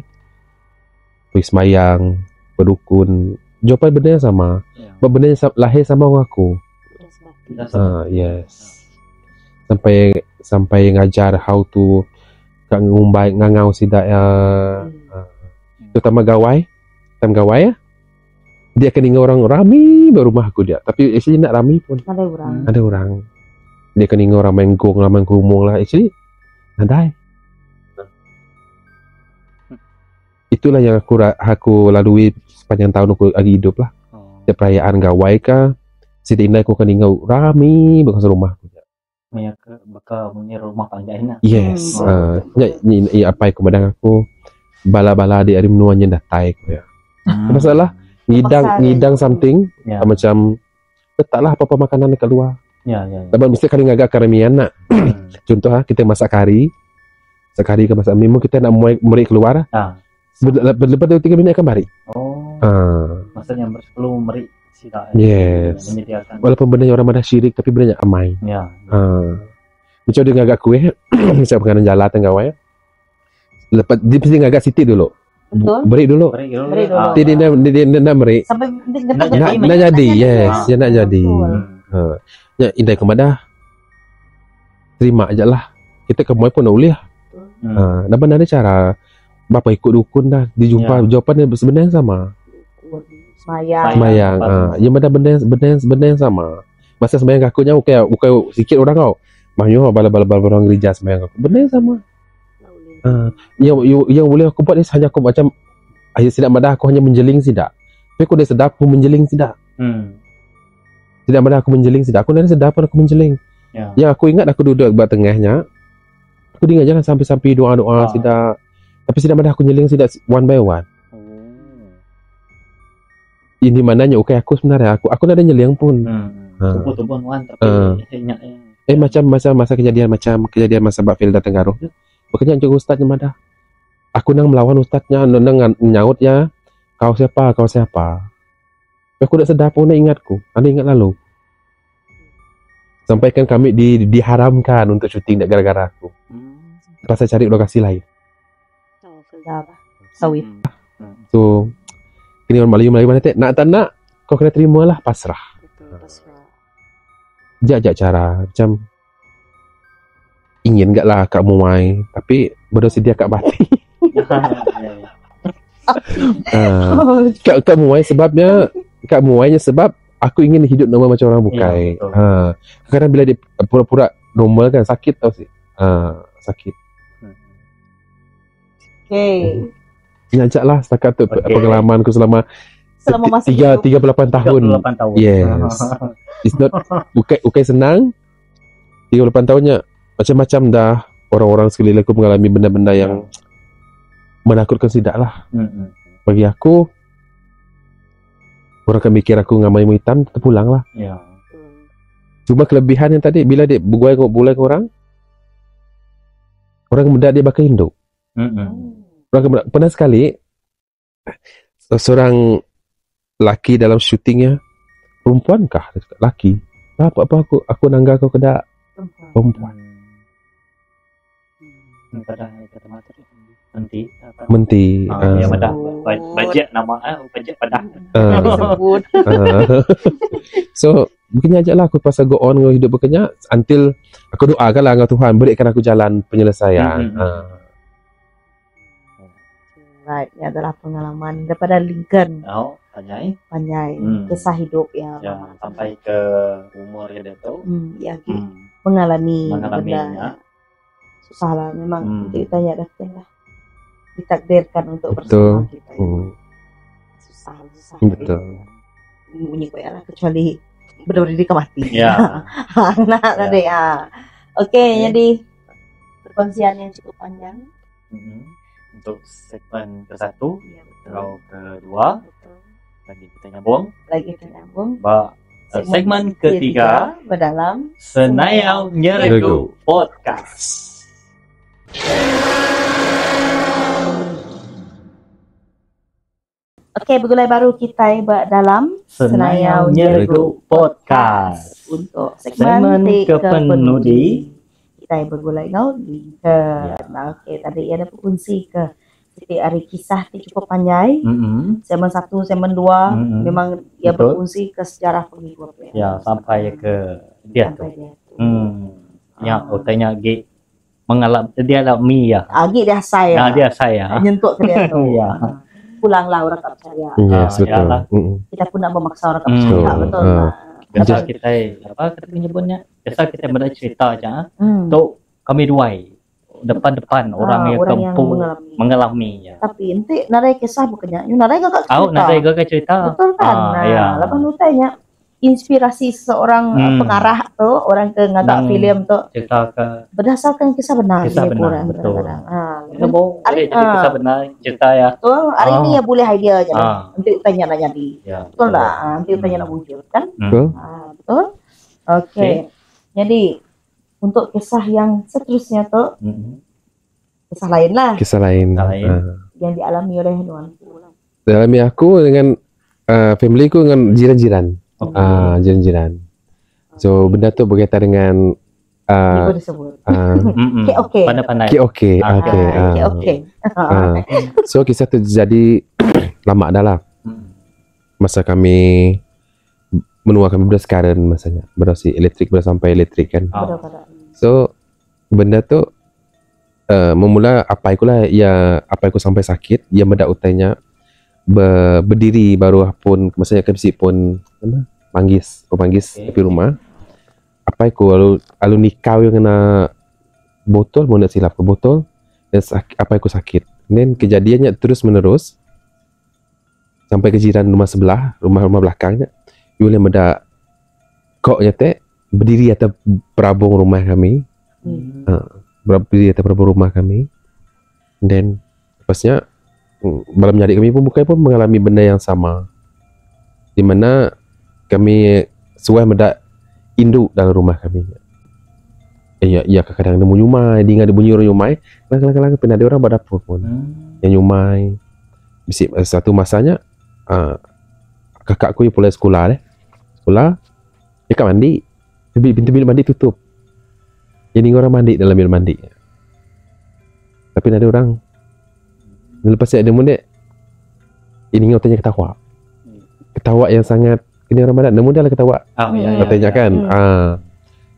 Speaker 1: pergi semayang, berdukun, jawapan benda yang sama. Benda yang lahir sama dengan aku. Yes. Sampai ngajar how to ngumbai ngangau sidak ya. Terutama gawai ya. Dia akan ingat orang rami berumah aku dia. Tapi actually nak rami pun ada orang. Dia akan ingat orang main gong, main kerumung lah. Actually ada. Itulah yang aku lalui sepanjang tahun aku lagi hidup lah. Setiap perayaan gawai kah, Siti Indah aku akan ingat rami bekas rumah aku.
Speaker 4: Bakal punya rumah panjang.
Speaker 1: Yes. Apa yang kemadang aku bala-bala di arim nuannya datai ko ya. Masalah ngidang something macam letaklah apa-apa makanan dekat luar.
Speaker 4: Ya.
Speaker 1: Tapi mesti kali ngagak karamian nak. Contoh kita masak kari. Sekali ke masak mimo kita nak meri keluar. Lepas tu 3 minit akan balik.
Speaker 4: Maksudnya perlu meri sida.
Speaker 1: Yes. Walaupun benda orang ada syirik tapi benda amai.
Speaker 4: Ya.
Speaker 1: Macam dia ngagak kue. Macam penganan jalan tengah ya. Lepas dia mesti ngagak siti dulu.
Speaker 2: Betul.
Speaker 1: Beri dulu. Dia nak beri.
Speaker 2: Sampai
Speaker 1: nak jadi. Yes, dia nak jadi. Ya indai kemada. Terima aja lah. Kita kemoi pun nak uliah. Dah benar ada cara. Bapa ikut dukun dah. Dijumpa jawapan dia sebenarnya sama. Semayang. Yang ada benda yang sama. Masa semayang kakunya bukan sikit orang kau. Mahyo bala-bala orang gereja semayang kaku. Benda yang sama. Yang boleh aku buat ni hanya aku macam ayat tidak madah aku hanya menjeling tidak. Tapi aku dah sedap aku menjeling tidak. Tidak madah aku menjeling tidak. Aku dah sedap aku menjeling. Yang aku ingat aku duduk buat tengahnya. Aku dengar jalan sampai doa-doa tidak. Tapi tidak madah aku menjeling tidak one by one. Ini mananya aku sebenarnya aku nak ada nyeling pun.
Speaker 4: Tubuh wan tapi
Speaker 1: macam masa kejadian masa Mbak Fil datang garuh. Makanya juga ustaznya madah. Aku nang melawan ustaznya, nang nyautnya. Kau siapa? Aku tak sedar pun ingatku. Anda ingat lalu. Sampaikan kami diharamkan untuk syuting gara-gara aku. Pasal cari lokasi lain.
Speaker 2: Sawit.
Speaker 1: So, kini orang Melayu mana nak tak nak, kau kena terimalah pasrah. Jajak cara macam ingin enggaklah Kak Muai, tapi bersedia Kak Bati. Kak Muai sebabnya sebab aku ingin hidup normal macam orang bukai. Kadang bila dia pura-pura normal kan sakit tau sih. Sakit. Nyajaklah setakat tu pengalamanku selama
Speaker 2: masa
Speaker 1: 38 tahun. Yes. It's not bukan senang. 38 tahunnya macam-macam dah orang-orang sekelilingku mengalami benda-benda yang menakutkan tidak lah. Bagi aku orang akan mikir aku ngamai hitam terpulang lah. Cuma kelebihan yang tadi bila dia berbual orang muda dia bakal induk. Orang pernah sekali seorang laki dalam syutingnya perempuan kah? Laki. Apa aku nangga kau kedak perempuan. Menti.
Speaker 4: Ya madah bajet nama bajet padah.
Speaker 2: Disebut.
Speaker 1: So mungkin ajaklah aku pasal go on dengan hidup bekerja until aku doakanlah dengan Tuhan berikan aku jalan penyelesaian.
Speaker 2: Right, ini adalah pengalaman daripada Lincoln.
Speaker 4: Panjai.
Speaker 2: Kisah hidup yang
Speaker 4: sampai ke umur yang tu.
Speaker 2: Yang mengalami
Speaker 4: benda
Speaker 2: susah lah. Memang ceritanya dah ditakdirkan untuk bersama kita. Susah.
Speaker 1: Betul.
Speaker 2: Bunyi koyak lah kecuali benar-benar dikamati. Nak tadi. Okey, jadi perkongsian yang cukup panjang.
Speaker 4: Untuk segmen ke-1 atau ke-2 lagi kita nyambung segmen ke-3
Speaker 2: berdalam
Speaker 4: Senayau Nyeregu Podcast.
Speaker 2: Okey, bergulai baru kita dalam
Speaker 4: Senayau Nyeregu Podcast.
Speaker 2: Untuk segmen ke-penudi kita bergulai kau okey, tadi ada berfungsi ke setiap hari kisah tu cukup panjang. Segmen 1, segmen 2 memang dia berfungsi ke sejarah pengikut
Speaker 4: sampai ke dia tu. Yang tanya G mengalami dia alami
Speaker 2: Agi dia saya. Nyentuh ke dia tu. Pulanglah orang tak percaya.
Speaker 1: Yes, betul.
Speaker 2: Kita pun nak memaksa orang tak percaya, betul tak?
Speaker 4: Biasa kita kita menyebutnya biasa kita bercerita aja. Tu kami duai depan orang yang mengalami.
Speaker 2: Tapi nanti narai kisah bukannya, narai gak cerita.
Speaker 4: Narai gak cerita.
Speaker 2: Betul kan? Lepas tu tanya, inspirasi seorang pengarah tuh, orang ke ngagak film tuh
Speaker 4: cerita ke
Speaker 2: berdasarkan kisah benar.
Speaker 4: kisah
Speaker 2: dia
Speaker 4: benar,
Speaker 2: kurang
Speaker 4: betul.
Speaker 2: kadang-kadang.
Speaker 4: Boleh jadi kisah benar cerita ya.
Speaker 2: Betul, hari ini ya boleh idea aja. Nanti tanya nanya di.
Speaker 4: Ya,
Speaker 2: Betul enggak? Nanti tanya nak wujud kan?
Speaker 1: Betul.
Speaker 2: Betul. Oke. Jadi untuk kisah yang seterusnya tuh kisah lain lah
Speaker 1: Kisah lain.
Speaker 4: Kisah lain.
Speaker 2: yang dialami oleh nuanku.
Speaker 1: Dalam aku dengan family ku dengan jiran-jiran. Jiran-jiran. So benda tu berkaitan dengan
Speaker 2: Ibu disebut. Oke.
Speaker 4: Pandai-pandai.
Speaker 1: Oke. So kisah tu jadi lama dah lah. Masa kami menua kami bersekarang masanya. Berasi elektrik sampai elektrik kan. So benda tu memula apa aku lah ya apa aku sampai sakit yang mendak utainya berdiri baru pun maksudnya kami pun manggis di rumah apa aku lalu nikah yang kena botol mau nak silap ke botol dan apa aku sakit dan kejadiannya terus menerus sampai ke jiran rumah sebelah rumah belakangnya boleh mendak koknya teh berdiri atas perabung rumah kami berdiri atas perabung rumah kami dan lepasnya malam jadi kami pun bukan pun mengalami benda yang sama di mana kami suai mendak induk dalam rumah kami. Ya kadang-kadang ada nyumai, dengar ada bunyi orang nyumai, kadang-kadang pernah ada orang berdapur pun yang nyumai. Bisik satu masanya kakakku yang pulai sekolah dia kat mandi, pintu bilik mandi tutup. Jadi orang mandi dalam bilik mandi. Tapi ada orang lepas ada muda ini tanya ketawa yang sangat ini orang barat namun dia lah ketawa katanya kan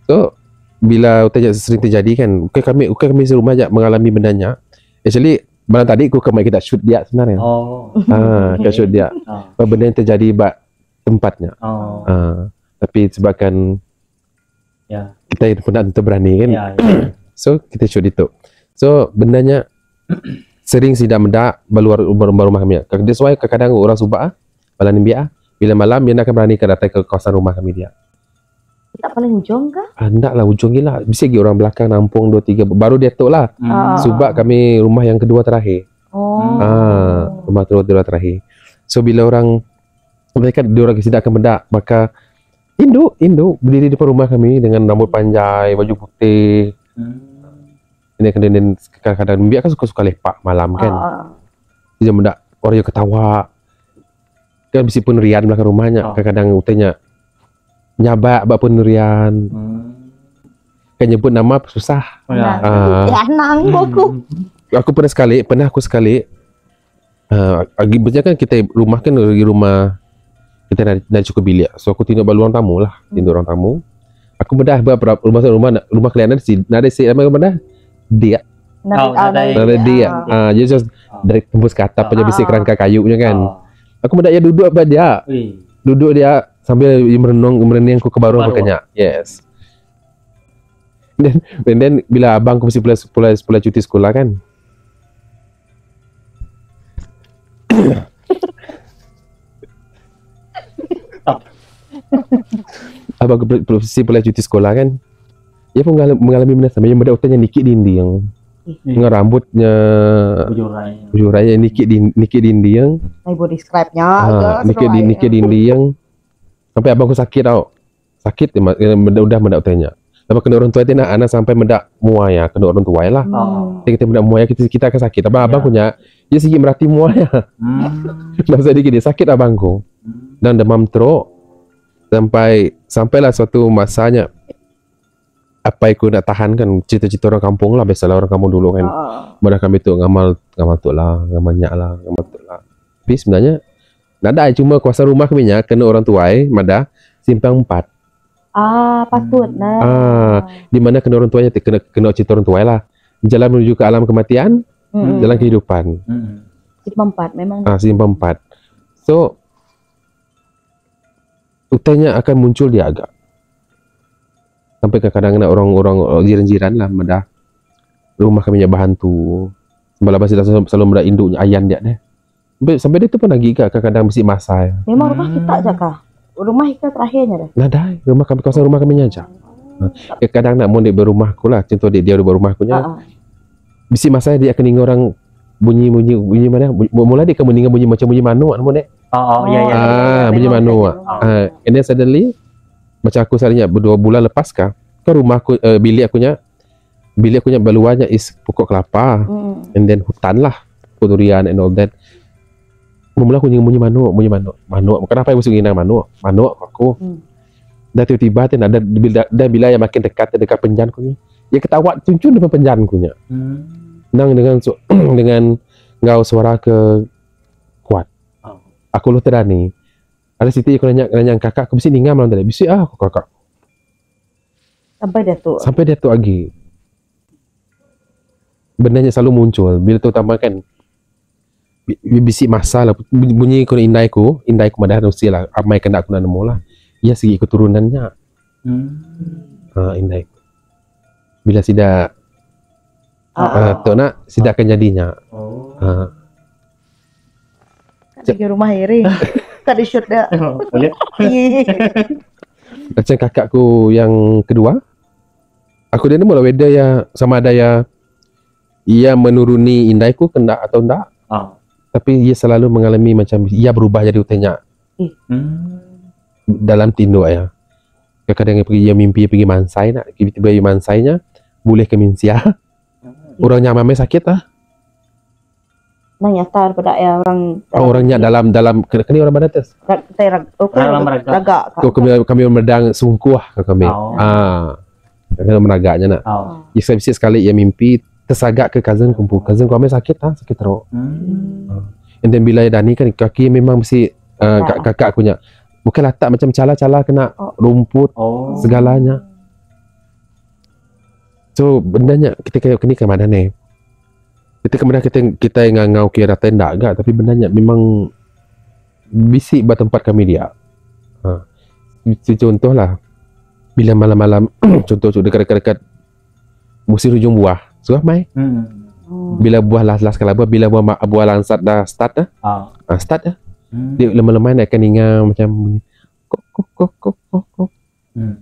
Speaker 1: so bila tanya sering terjadi kan kami serumah aja mengalami bendanya actually malam tadi aku kemarin kita shoot dia sebenarnya kita shoot dia benda yang terjadi tempatnya tapi sebabkan kita pun tak berani kan so kita shoot itu so bendanya sering sidak mendak baluar rumah kami. Dia suai kadang orang subak malam biak bila malam dia nak berani ke datang ke kawasan rumah kami dia.
Speaker 2: Tak paling ujung kah?
Speaker 1: Endak lah ujung gila. Bisa lagi orang belakang nampung 2 3 baru dia tok lah. Subak kami rumah yang kedua terakhir. Rumah kedua terakhir. So bila orang mereka dia orang sidak akan mendak maka induk berdiri di depan rumah kami dengan rambut panjang, baju putih. Ini kadang-kadang biar kan suka lepak malam kan. Dia mendak orang yang ketawa. Kan meskipun rian belakang rumahnya, kadang-kadang utanya nyabak pun rian. Kan nyebut nama susah.
Speaker 2: Nang boku.
Speaker 1: Aku pernah sekali akibatnya kan kita rumah kan lagi rumah kita dah cukup bilik. So aku tinduk baluang tamu lah, tinduk orang tamu. Aku bedah rumah kalian ada si mana dia
Speaker 2: Nada
Speaker 1: dia dia just dari tembus ke atap aja bisik kerangka kayunya kan aku mendak ya duduk apa dia duduk dia sambil merenung aku ke baru makanya yes dan bila abang aku mesti pula cuti sekolah kan abang aku mesti pula cuti sekolah kan dia pun mengalami benda sama. Yang benda utanya nikit dindi yang dengan rambutnya bujur raya nikit dindi yang
Speaker 2: ibu describe-nya
Speaker 1: nikit dindi yang sampai abang aku sakit tau. Sakit udah mendak utanya. Lepas kena orang tua dia nak anak sampai mendak muaya kena orang tua lah. Kita mendak muaya kita akan sakit. Abang punya dia sikit merhati muaya. Masa dia sakit abangku. Dan demam teruk sampailah suatu masanya apa aku nak tahan kan cerita-cerita orang kampung lah biasalah orang kampung dulu kan mudah kami tu ngamal tu lah ngamal tu lah tapi sebenarnya nada cuma kuasa rumah kami nya kena orang tuai mada simpang 4
Speaker 2: patut
Speaker 1: di mana kena orang tuanya kena cerita orang tuai lah jalan menuju ke alam kematian jalan kehidupan
Speaker 2: simpang 4 memang
Speaker 1: simpang 4 so utainya akan muncul dia agak sampai kadang-kadang orang-orang jiran-jiran lah medah rumah kami bahan tu sebelah basi selalu medah induknya ayan dia deh sampai dia tu pun lagi kadang-kadang mesti masa
Speaker 2: memang rumah kita aja kah Rumah itu terakhirnya dah.
Speaker 1: Nah dah, rumah kami, kawasan rumah kami aja. Kadang nak mau dia berumahku lah, contoh dia berumahku nya. Bisi masa dia akan dengar orang bunyi mana? Mula dia akan mendengar bunyi macam bunyi manuk, namun dek. Bunyi manuk. And then suddenly macam aku selalunya 2 bulan lepas kan rumahku bilik aku nya baluarnya is pokok kelapa. And then hutan lah, durian and all that. Mula aku bunyi manuk. Kenapa aku ingat manuk aku. Dah tiba-tiba ada bila yang makin dekat penjanku ni, dia ketawa tuncun depan penjanku nya. Nang dengan dengan ngau suara ke kuat. Aku lu terani. Ada situ aku nanya kakak, aku mesti ningam malam tadi. Bisi aku kakak. Sampai dia tu lagi. Benarnya selalu muncul bila terutama kan bisi masalah bunyi ko indai ko madah usia lah amai kena aku nak nemu lah. Ya segi keturunannya. Indai. Bila sida tu nak sida akan jadinya.
Speaker 2: Di rumah iri. Tadi shoot dah.
Speaker 1: Macam kakakku yang kedua. Aku dia mula whether ya sama ada ya ia menuruni indaiku kena atau enggak. Tapi ia selalu mengalami macam ia berubah jadi utenya. Dalam tinduk ya. Kadang-kadang ia mimpi pergi mansai nak, tiba-tiba ia mansainya boleh ke Minsia. Orangnya mamai sakit lah.
Speaker 2: Nyata pada ya orang.
Speaker 1: Orangnya dalam kini orang mana tes?
Speaker 2: Dalam raga.
Speaker 1: Kami medang sungkuh kami. Kami meragaknya nak. Ia sekali ia mimpi tersagak ke cousin kami sakit sakit teruk. And then bila Dani kan kaki memang mesti kakak aku nya. Bukan latak macam cala-cala kena rumput segalanya. So bendanya kita kayak kini ke mana ni? Kita kemudian kita yang ngau kira tenda agak, tapi bendanya memang bisik buat tempat kami dia. Contoh lah bila malam-malam contoh dekat-dekat musim hujung buah, suah mai. Bila buah las kalau bila buah langsat dah start dah. Start dah. Dia lemah-lemah nak akan ingat macam kok.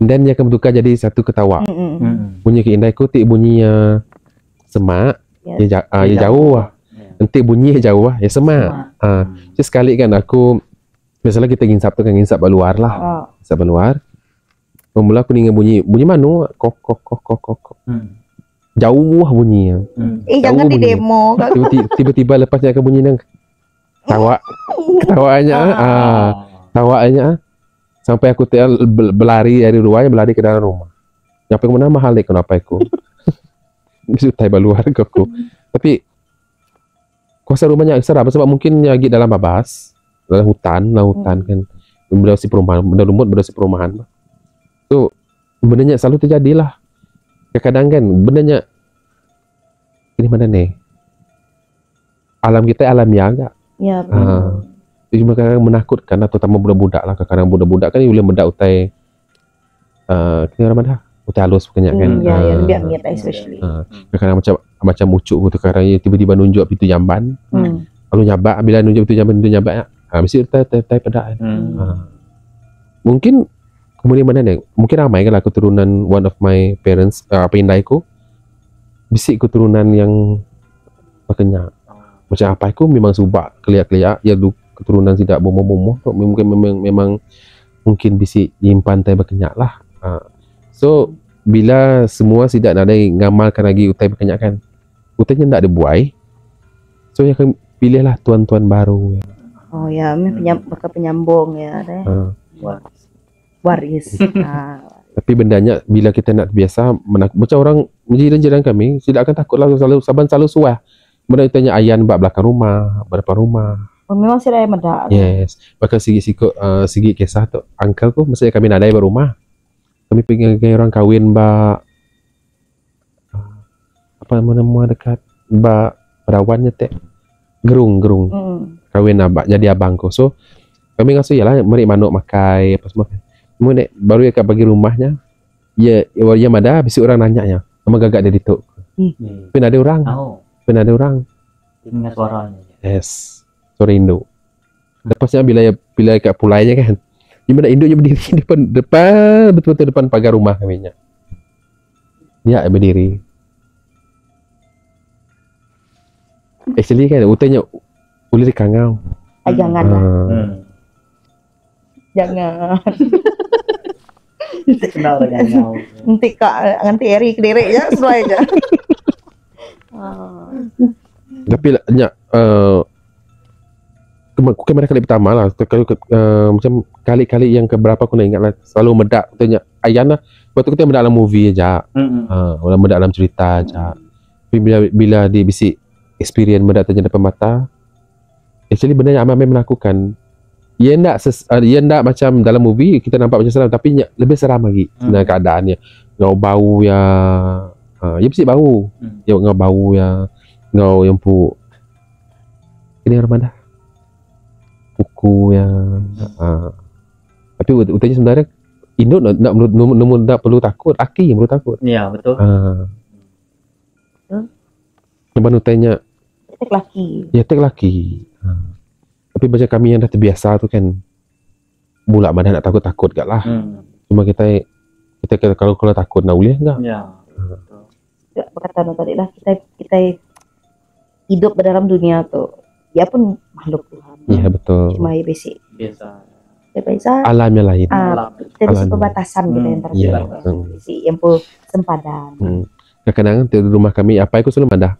Speaker 1: Dan dia akan bertukar jadi satu ketawa. Bunyi keindai ku tik bunyi semak, dia jauh lah. Nanti bunyi jauh lah, ya semak. Jadi sekali kan aku biasalah kita nginsap tu kan nginsap luar lah. Nginsap luar. Mula aku dengar bunyi manu kok. Jauh lah bunyinya.
Speaker 2: Jangan di demo.
Speaker 1: Tiba-tiba lepasnya akan bunyi nang ketawanya sampai aku berlari dari luarnya berlari ke dalam rumah. Nyampe ke mana mahal deh kenapa aku. Bisa tai baluar ke aku. Tapi kuasa rumahnya besar sebab mungkin lagi dalam babas, dalam hutan kan. Berdosi perumahan, benda lumut berdosi perumahan. So benarnya selalu terjadilah. Kadang-kadang kan benarnya ini mana nih? Alam kita alamiah enggak? Ya. Cuma kadang menakutkan, terutama budak-budak lah. Kadang budak-budak kan boleh mendak utai kini orang mana? Utai halus punya kan.
Speaker 2: Ya, lebih amir especially.
Speaker 1: Kadang macam ucuk tu kadang tiba-tiba nunjuk pintu jamban. Lalu nyabak, bila nunjuk pintu jamban mesti utai pada. Mungkin kemudian mana ni? Mungkin ramai kan lah keturunan one of my parents, pendaiku. Bisik keturunan yang berkenyak. Macam apa aku memang subak keliak-keliak ya keturunan tidak bomoh-bomoh memang mungkin bisik nyimpan tai berkenyak lah. So bila semua tidak ada ngamalkan lagi utai berkenyak kan, utainya tidak ada buai, so yang akan pilihlah tuan-tuan baru.
Speaker 2: Oh ya, bakal penyambung ya deh. Waris.
Speaker 1: Tapi bendanya bila kita nak biasa macam orang jiran-jiran kami tidak akan takutlah, selalu suah. Benda tanya ayan bak belakang rumah, berdepan rumah.
Speaker 2: Memang sih ada medak.
Speaker 1: Yes. Bahkan segi kisah tu, uncle ku mesti kami nadai berumah. Kami pergi orang kawin bak apa nama dekat bak perawannya teh gerung. Kawin abak jadi abangku. So kami ngasuh ialah mari manuk makai apa semua. Kemudian baru dia bagi rumahnya. Ya ada bisi orang nanyanya. Nama gagak dia dituk. Pun ada orang. Pernah ada orang
Speaker 4: dengar suaranya.
Speaker 1: Yes, suara Indo. Lepasnya bila kat pulainya kan, Di mana induknya berdiri depan betul-betul depan pagar rumah kami nya. Dia berdiri. Actually kan utanya uli di kangau.
Speaker 2: Jangan lah. Jangan.
Speaker 4: Kenal dengan kau.
Speaker 2: Nanti Eri kediri ya sesuai aja.
Speaker 1: Tapi nya kemarin kali pertama lah macam kali-kali yang keberapa aku nak ingat lah selalu medak katanya Ayana waktu kita medak dalam movie aja medak dalam cerita aja tapi bila dia bisik experience medak tanya depan mata actually benda yang Amai melakukan ia ndak macam dalam movie kita nampak macam seram tapi lebih seram lagi sebenarnya keadaannya ngau bau ya ia bisik bau dia ngau bau ya ngau yang pu ini orang mana buku yang tapi utanya sebenarnya induk nak perlu takut aki yang perlu takut
Speaker 4: ya betul
Speaker 1: lepas utanya
Speaker 2: tek laki
Speaker 1: ya tek laki tapi macam kami yang dah terbiasa tu kan mula mana nak takut-takut gak lah cuma kita kalau takut nak boleh enggak
Speaker 4: ya betul
Speaker 2: berkata tadi lah kita hidup dalam dunia tu dia pun makhluk Tuhan.
Speaker 1: Iya betul.
Speaker 2: Cuma ya basic.
Speaker 4: Biasa.
Speaker 1: Alamnya lain.
Speaker 2: Kita bisa perbatasan kita yang terjadi. Basic yang pun sempadan.
Speaker 1: Kadang-kadang di rumah kami apa aku selalu ada.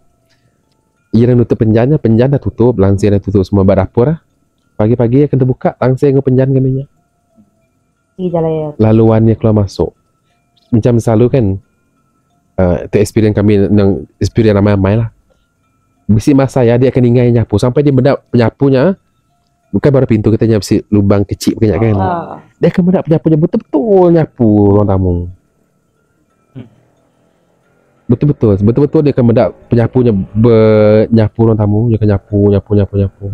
Speaker 1: Ia nutup penjana tutup, langsir tutup semua dapur lah. Pagi-pagi akan terbuka, langsir ke penjana kami nya.
Speaker 2: Di jalan.
Speaker 1: Laluannya keluar masuk. Macam selalu kan. Itu experience kami, experience ramai-ramai lah. Bisi masa ya dia akan ingai nyapu sampai dia mendak penyapunya bukan baru pintu kita nyapu lubang kecil banyak kan dia akan mendak penyapunya betul-betul nyapu ruang tamu betul-betul dia akan mendak penyapunya nyapu ruang tamu dia akan nyapu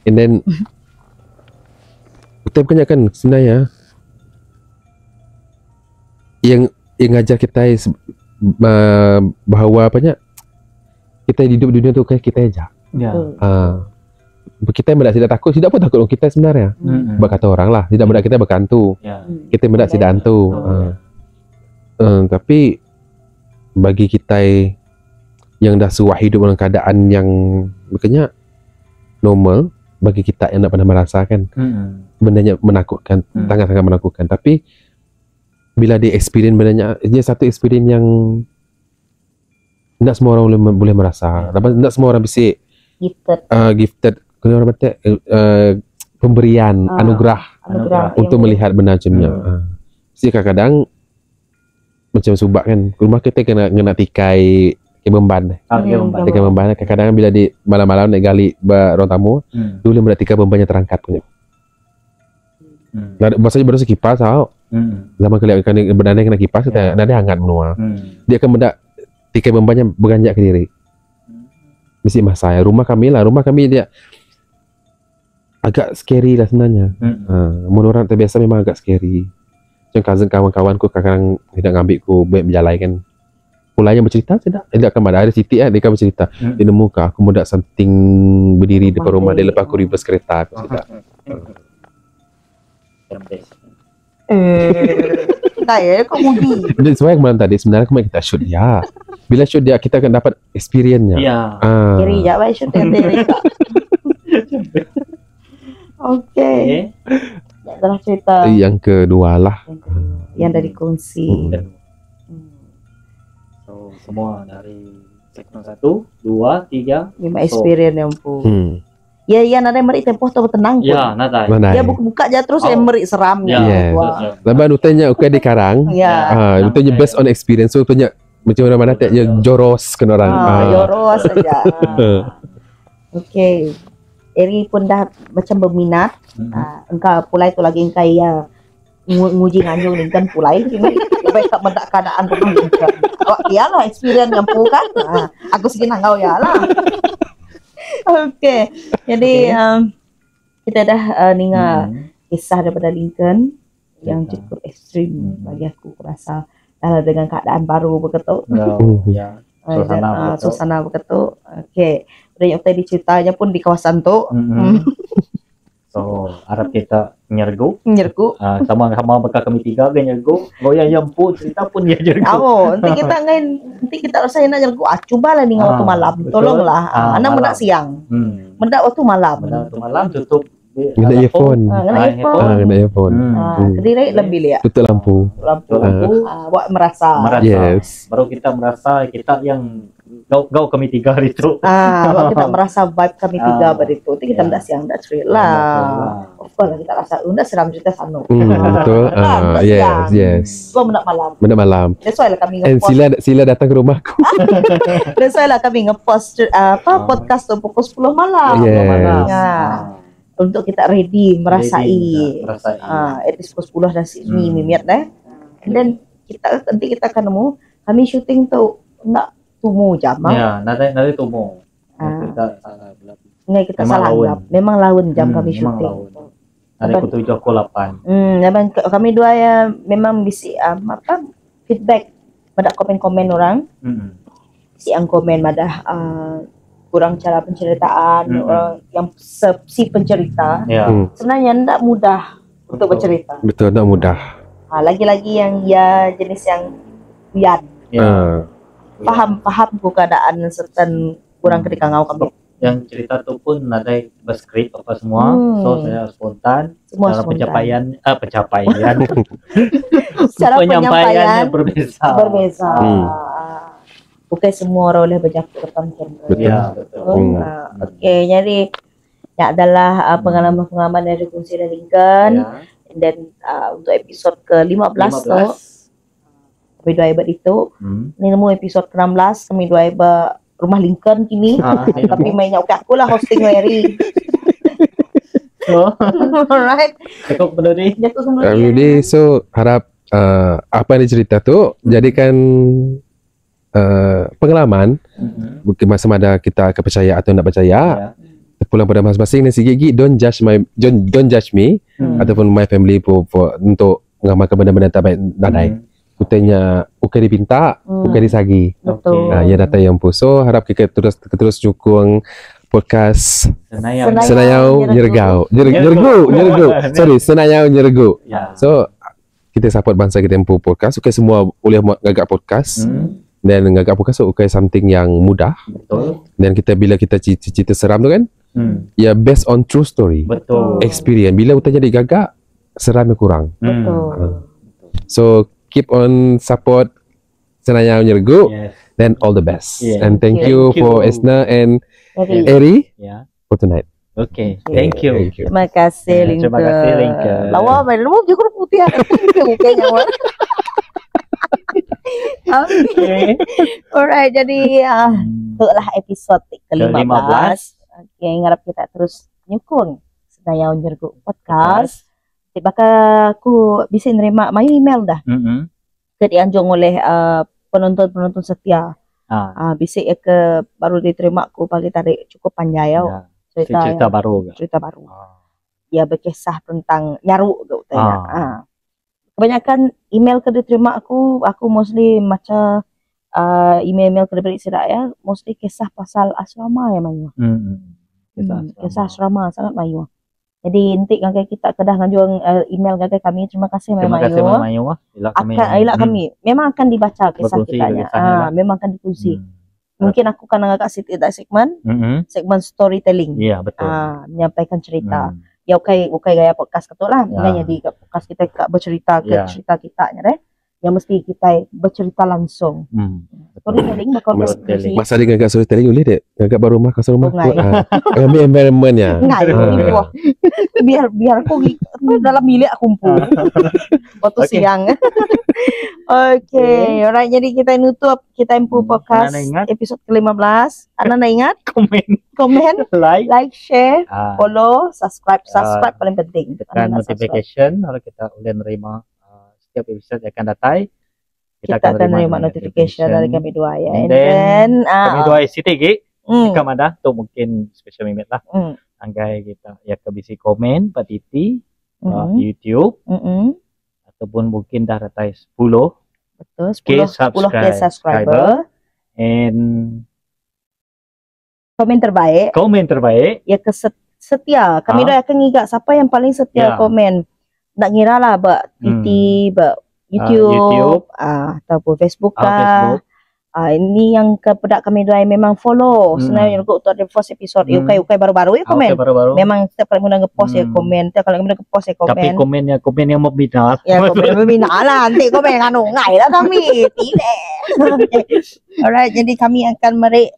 Speaker 1: and then betul bukannya kan sebenarnya yang ngajar kita bahawa apanya kita hidup di dunia tu kan kita aja.
Speaker 4: Ya.
Speaker 1: Kita tidak takut, tidak pun takut kita sebenarnya. Berkata orang lah, tidak berat kita berkantu.
Speaker 4: Ya.
Speaker 1: Kita berat tidak hantu. Tapi bagi kita yang dah suah hidup dalam keadaan yang makanya normal, bagi kita yang tak pernah merasakan bendanya menakutkan, sangat-sangat menakutkan. Tapi bila dia experience bendanya, dia satu experience yang tidak semua orang boleh merasa. Tidak semua orang bisa gifted. Kalau orang kata pemberian anugerah untuk melihat benda macamnya. Jadi kadang-kadang macam subak kan, rumah kita kena tikai memban. Tikai memban. Kadang-kadang bila di malam-malam nak gali ruang tamu, dulu mula tikai membannya terangkat punya. Maksudnya baru sekipas tau. Zaman kelihatan benda kena kipas kita ada hangat menua. Dia akan benda tikai membannya beranjak ke diri. Mesti masa ya rumah kami dia agak scary lah sebenarnya. Menurut orang terbiasa memang agak scary. Macam cousin kawan-kawanku kadang tidak ngambil ku berjalan kan. Pulanya bercerita tidak akan ada titik dia akan bercerita. Dia nemu ke aku mudah something berdiri depan rumah dia lepas aku reverse kereta aku tidak.
Speaker 2: Tak ya, kau mudi.
Speaker 1: Jadi sesuai malam tadi sebenarnya kemarin kita shoot dia. Bila shoot dia kita akan dapat experience-nya.
Speaker 4: Ya.
Speaker 2: Kiri je baik shoot yang tadi. Okey. Adalah cerita
Speaker 1: yang kedua lah.
Speaker 2: Yang dari kongsi.
Speaker 4: So semua dari segmen 1, 2, 3,
Speaker 2: 5 experience yang pun. Ya, ada yang merik tempoh tu tenang pun.
Speaker 4: Ya, natai.
Speaker 2: Dia buka je terus yang merik seramnya.
Speaker 1: Yes. Lepas utanya di karang. Utanya based on experience. So utanya macam mana tak joros kena orang.
Speaker 2: Joros saja. Okey. Eri pun dah macam berminat. Engkau pulai tu lagi engkau ya nguji nganjung ni kan pulai sini. Lebih tak mendak keadaan pun kan. Awak iyalah experience yang pun kan. Aku segini engkau ya lah. Okey. Jadi kita dah dengar kisah daripada Lincoln yang cukup ekstrim bagi aku rasa dalam dengan keadaan baru begitu.
Speaker 4: Ya.
Speaker 2: Suasana begitu. Okey. Dan yang tadi ceritanya pun di kawasan tu.
Speaker 4: So, harap kita nyergu. Sama-sama bakal kami tiga kan nyergu. Goyang yang pun cerita pun dia nyergu.
Speaker 2: Nanti kita rasain nak nyergu. Cubalah nih waktu malam. Tolonglah. Anak mendak siang. Mendak waktu malam.
Speaker 4: Tutup.
Speaker 1: Kena earphone. Kena earphone.
Speaker 2: Kediri lebih lihat.
Speaker 1: Tutup lampu.
Speaker 2: Buat merasa.
Speaker 1: Yes.
Speaker 4: Baru kita merasa kita yang Gau kami tiga hari itu.
Speaker 2: Kalau kita merasa vibe kami tiga hari itu, kita tidak siang, tidak cerita lah. Of course kita rasa, tidak seram cerita sana.
Speaker 1: Betul. Yes.
Speaker 2: So mendak malam.
Speaker 1: Mendak malam.
Speaker 2: That's why lah kami
Speaker 1: And sila datang ke rumahku.
Speaker 2: That's why lah kami ngepost podcast tu pukul 10 malam.
Speaker 1: Yes.
Speaker 2: Untuk kita ready merasai. At least pukul 10 dah sini mimiat dah. And then nanti kita akan nemu kami syuting tu nak tumu jam.
Speaker 4: Ya, nanti tumu.
Speaker 2: Kita salah anggap. Memang lawan jam kami syuting.
Speaker 4: Ada pukul 7 atau 8.
Speaker 2: Kami dua ya memang bisi feedback pada komen-komen orang. Si ang komen madah kurang cara penceritaan orang yang si pencerita. Sebenarnya tidak mudah untuk bercerita.
Speaker 1: Betul, tidak mudah.
Speaker 2: Lagi-lagi yang jenis yang wian. Paham ku keadaan certain kurang ketika ngau kami.
Speaker 4: Yang cerita tu pun ada berskrip apa semua, so saya spontan. Cara pencapaian.
Speaker 2: Cara penyampaiannya
Speaker 4: berbeza.
Speaker 2: Bukan semua orang boleh bercakap depan kamera.
Speaker 4: Ya, betul.
Speaker 2: Okey, jadi ya adalah pengalaman-pengalaman dari Kunci dan Lincoln. Dan untuk episod ke-15 tu kami dua ibat itu. Ini nemu episod ke-16 kami dua ibat Rumah Lincoln kini. Tapi mainnya aku lah hosting Mary. Alright.
Speaker 4: Cukup benar ni.
Speaker 1: Jadi so harap apa yang dicerita tu jadikan pengalaman. Mungkin sama ada kita akan percaya atau tidak percaya. Pulang pada masing-masing dan sikit-sikit don't judge me ataupun my family untuk mengamalkan benda-benda tak baik nadai. Kutanya bukan dipinta, bukan disagi.
Speaker 2: Betul.
Speaker 1: Ya data yang pun. So harap kita terus dukung podcast Senayau Nyergau. Sorry, Senayau Nyergu. So kita support bangsa kita yang podcast. Okay, semua boleh ngagak podcast. Dan ngagak podcast so okay something yang mudah.
Speaker 4: Betul.
Speaker 1: Dan bila kita cerita seram tu kan, ya based on true story.
Speaker 4: Betul.
Speaker 1: Experience. Bila kita jadi gagak, seramnya kurang.
Speaker 2: Betul.
Speaker 1: So keep on support Senayau Nyergu. Then all the best. And thank you for Esna and Eri for tonight.
Speaker 4: Okay, thank you.
Speaker 2: Terima kasih Lincoln.
Speaker 4: Terima kasih Lincoln.
Speaker 2: Lawa main lu juga putih ada mukanya. Okay. Alright, jadi itulah episode ke-15. Okay, ngarap kita terus nyukung Senayau Nyergu podcast. Bakal aku bisa nerima my email dah. Ke dianjung oleh penonton-penonton setia. Bisa ke baru diterima aku pagi tadi cukup panjang ya. Cerita baru. Ya berkisah tentang nyaru gitu ya. Kebanyakan email ke diterima aku mostly macam email ke diberi sidak ya, mostly kisah pasal asrama ya Mayu. Kisah asrama sangat Mayu. Jadi nanti ngangkai kita kedah ngajuang email ngangkai kami. Terima kasih Mama Mayu.
Speaker 4: Terima kasih Mayu.
Speaker 2: Kami memang akan dibaca kisah kitanya. Memang akan dikongsi. Mungkin aku kan ngangkat segmen storytelling.
Speaker 4: Iya, betul.
Speaker 2: Menyampaikan cerita. Ya bukan gaya podcast ketul lah. Jadi podcast kita bercerita ke cerita kitanya deh. Yang mesti kita bercerita langsung. Storytelling bakal bercerita.
Speaker 1: Masa dia ngagak storytelling boleh dek? Ngagak baru rumah kasar rumah. Ambil environmentnya.
Speaker 2: Biar aku dalam bilik aku kumpul. Waktu siang. Okay, alright. Jadi kita nutup kita impu podcast episode ke-15. Anda ingat? Komen, like, share, follow, subscribe paling penting.
Speaker 4: Tekan notification kalau kita udah nerima setiap episode yang akan datang.
Speaker 2: Kita akan menerima notification dari kami dua ya.
Speaker 4: And then kami dua ICTG jika ada tu mungkin special mimit lah. Anggai kita ya ke bisi komen patiti YouTube ataupun mungkin dah ratai 10
Speaker 2: betul 10 subscriber
Speaker 4: And
Speaker 2: Komen terbaik.
Speaker 4: komen terbaik.
Speaker 2: Ya setia. Kami dah akan ingat siapa yang paling setia komen. Tak ngira lah bak TT, bak YouTube, ataupun Facebook kah. Ini yang kepada kami dua memang follow. Sebenarnya untuk ada first episode ukai baru-baru ya komen. Memang setiap kali mula ngepost ya komen. Setiap kali mula ngepost ya komen.
Speaker 4: Tapi komen yang membina.
Speaker 2: Ya komen membina lah. Nanti komen anu ngai lah kami. Tidak. Alright, jadi kami akan merik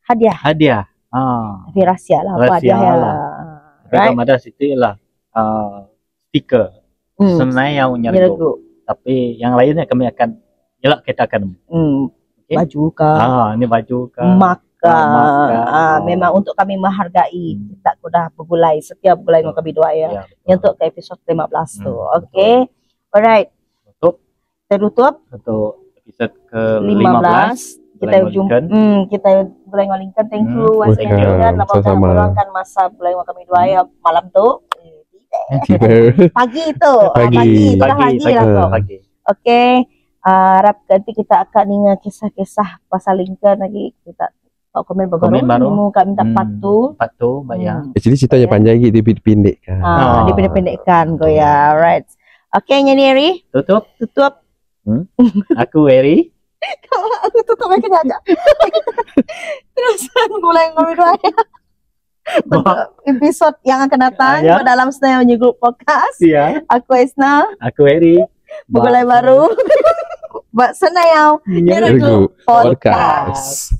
Speaker 2: hadiah. Tapi rahsia lah apa hadiah lah.
Speaker 4: Right. Ada situ lah stiker. Sebenarnya yang nyergu. Tapi yang lainnya kami akan kita akan
Speaker 2: okay. Baju kah?
Speaker 4: Ini baju kah?
Speaker 2: Maka memang untuk kami menghargai kita sudah bergulai setiap bulan dengan kami dua ya. Untuk ke episode 15 tu. Okay. Alright. Kita tutup untuk episode ke 15. Kita jumpa kita boleh ngolingkan. Thank you once again. Sama-sama meluangkan masa boleh dengan kami dua ya malam tu. Pagi tu. Pagi. Okay. Harap nanti kita akan dengar kisah-kisah pasal Lincoln lagi. Kita komen baru. Kami minta patu bayang.
Speaker 1: Jadi ceritanya panjang lagi dipendekkan.
Speaker 2: Dipendekkan kau ya. Alright. Okay, Nyani Eri.
Speaker 4: Tutup. Aku Eri.
Speaker 2: Aku tutup lagi aja. Terus mulai ngomong episode yang akan datang dalam Senayan Group Podcast. Aku Esna.
Speaker 4: Aku Eri.
Speaker 2: Bukulai baru. Buat Senayan Group Podcast.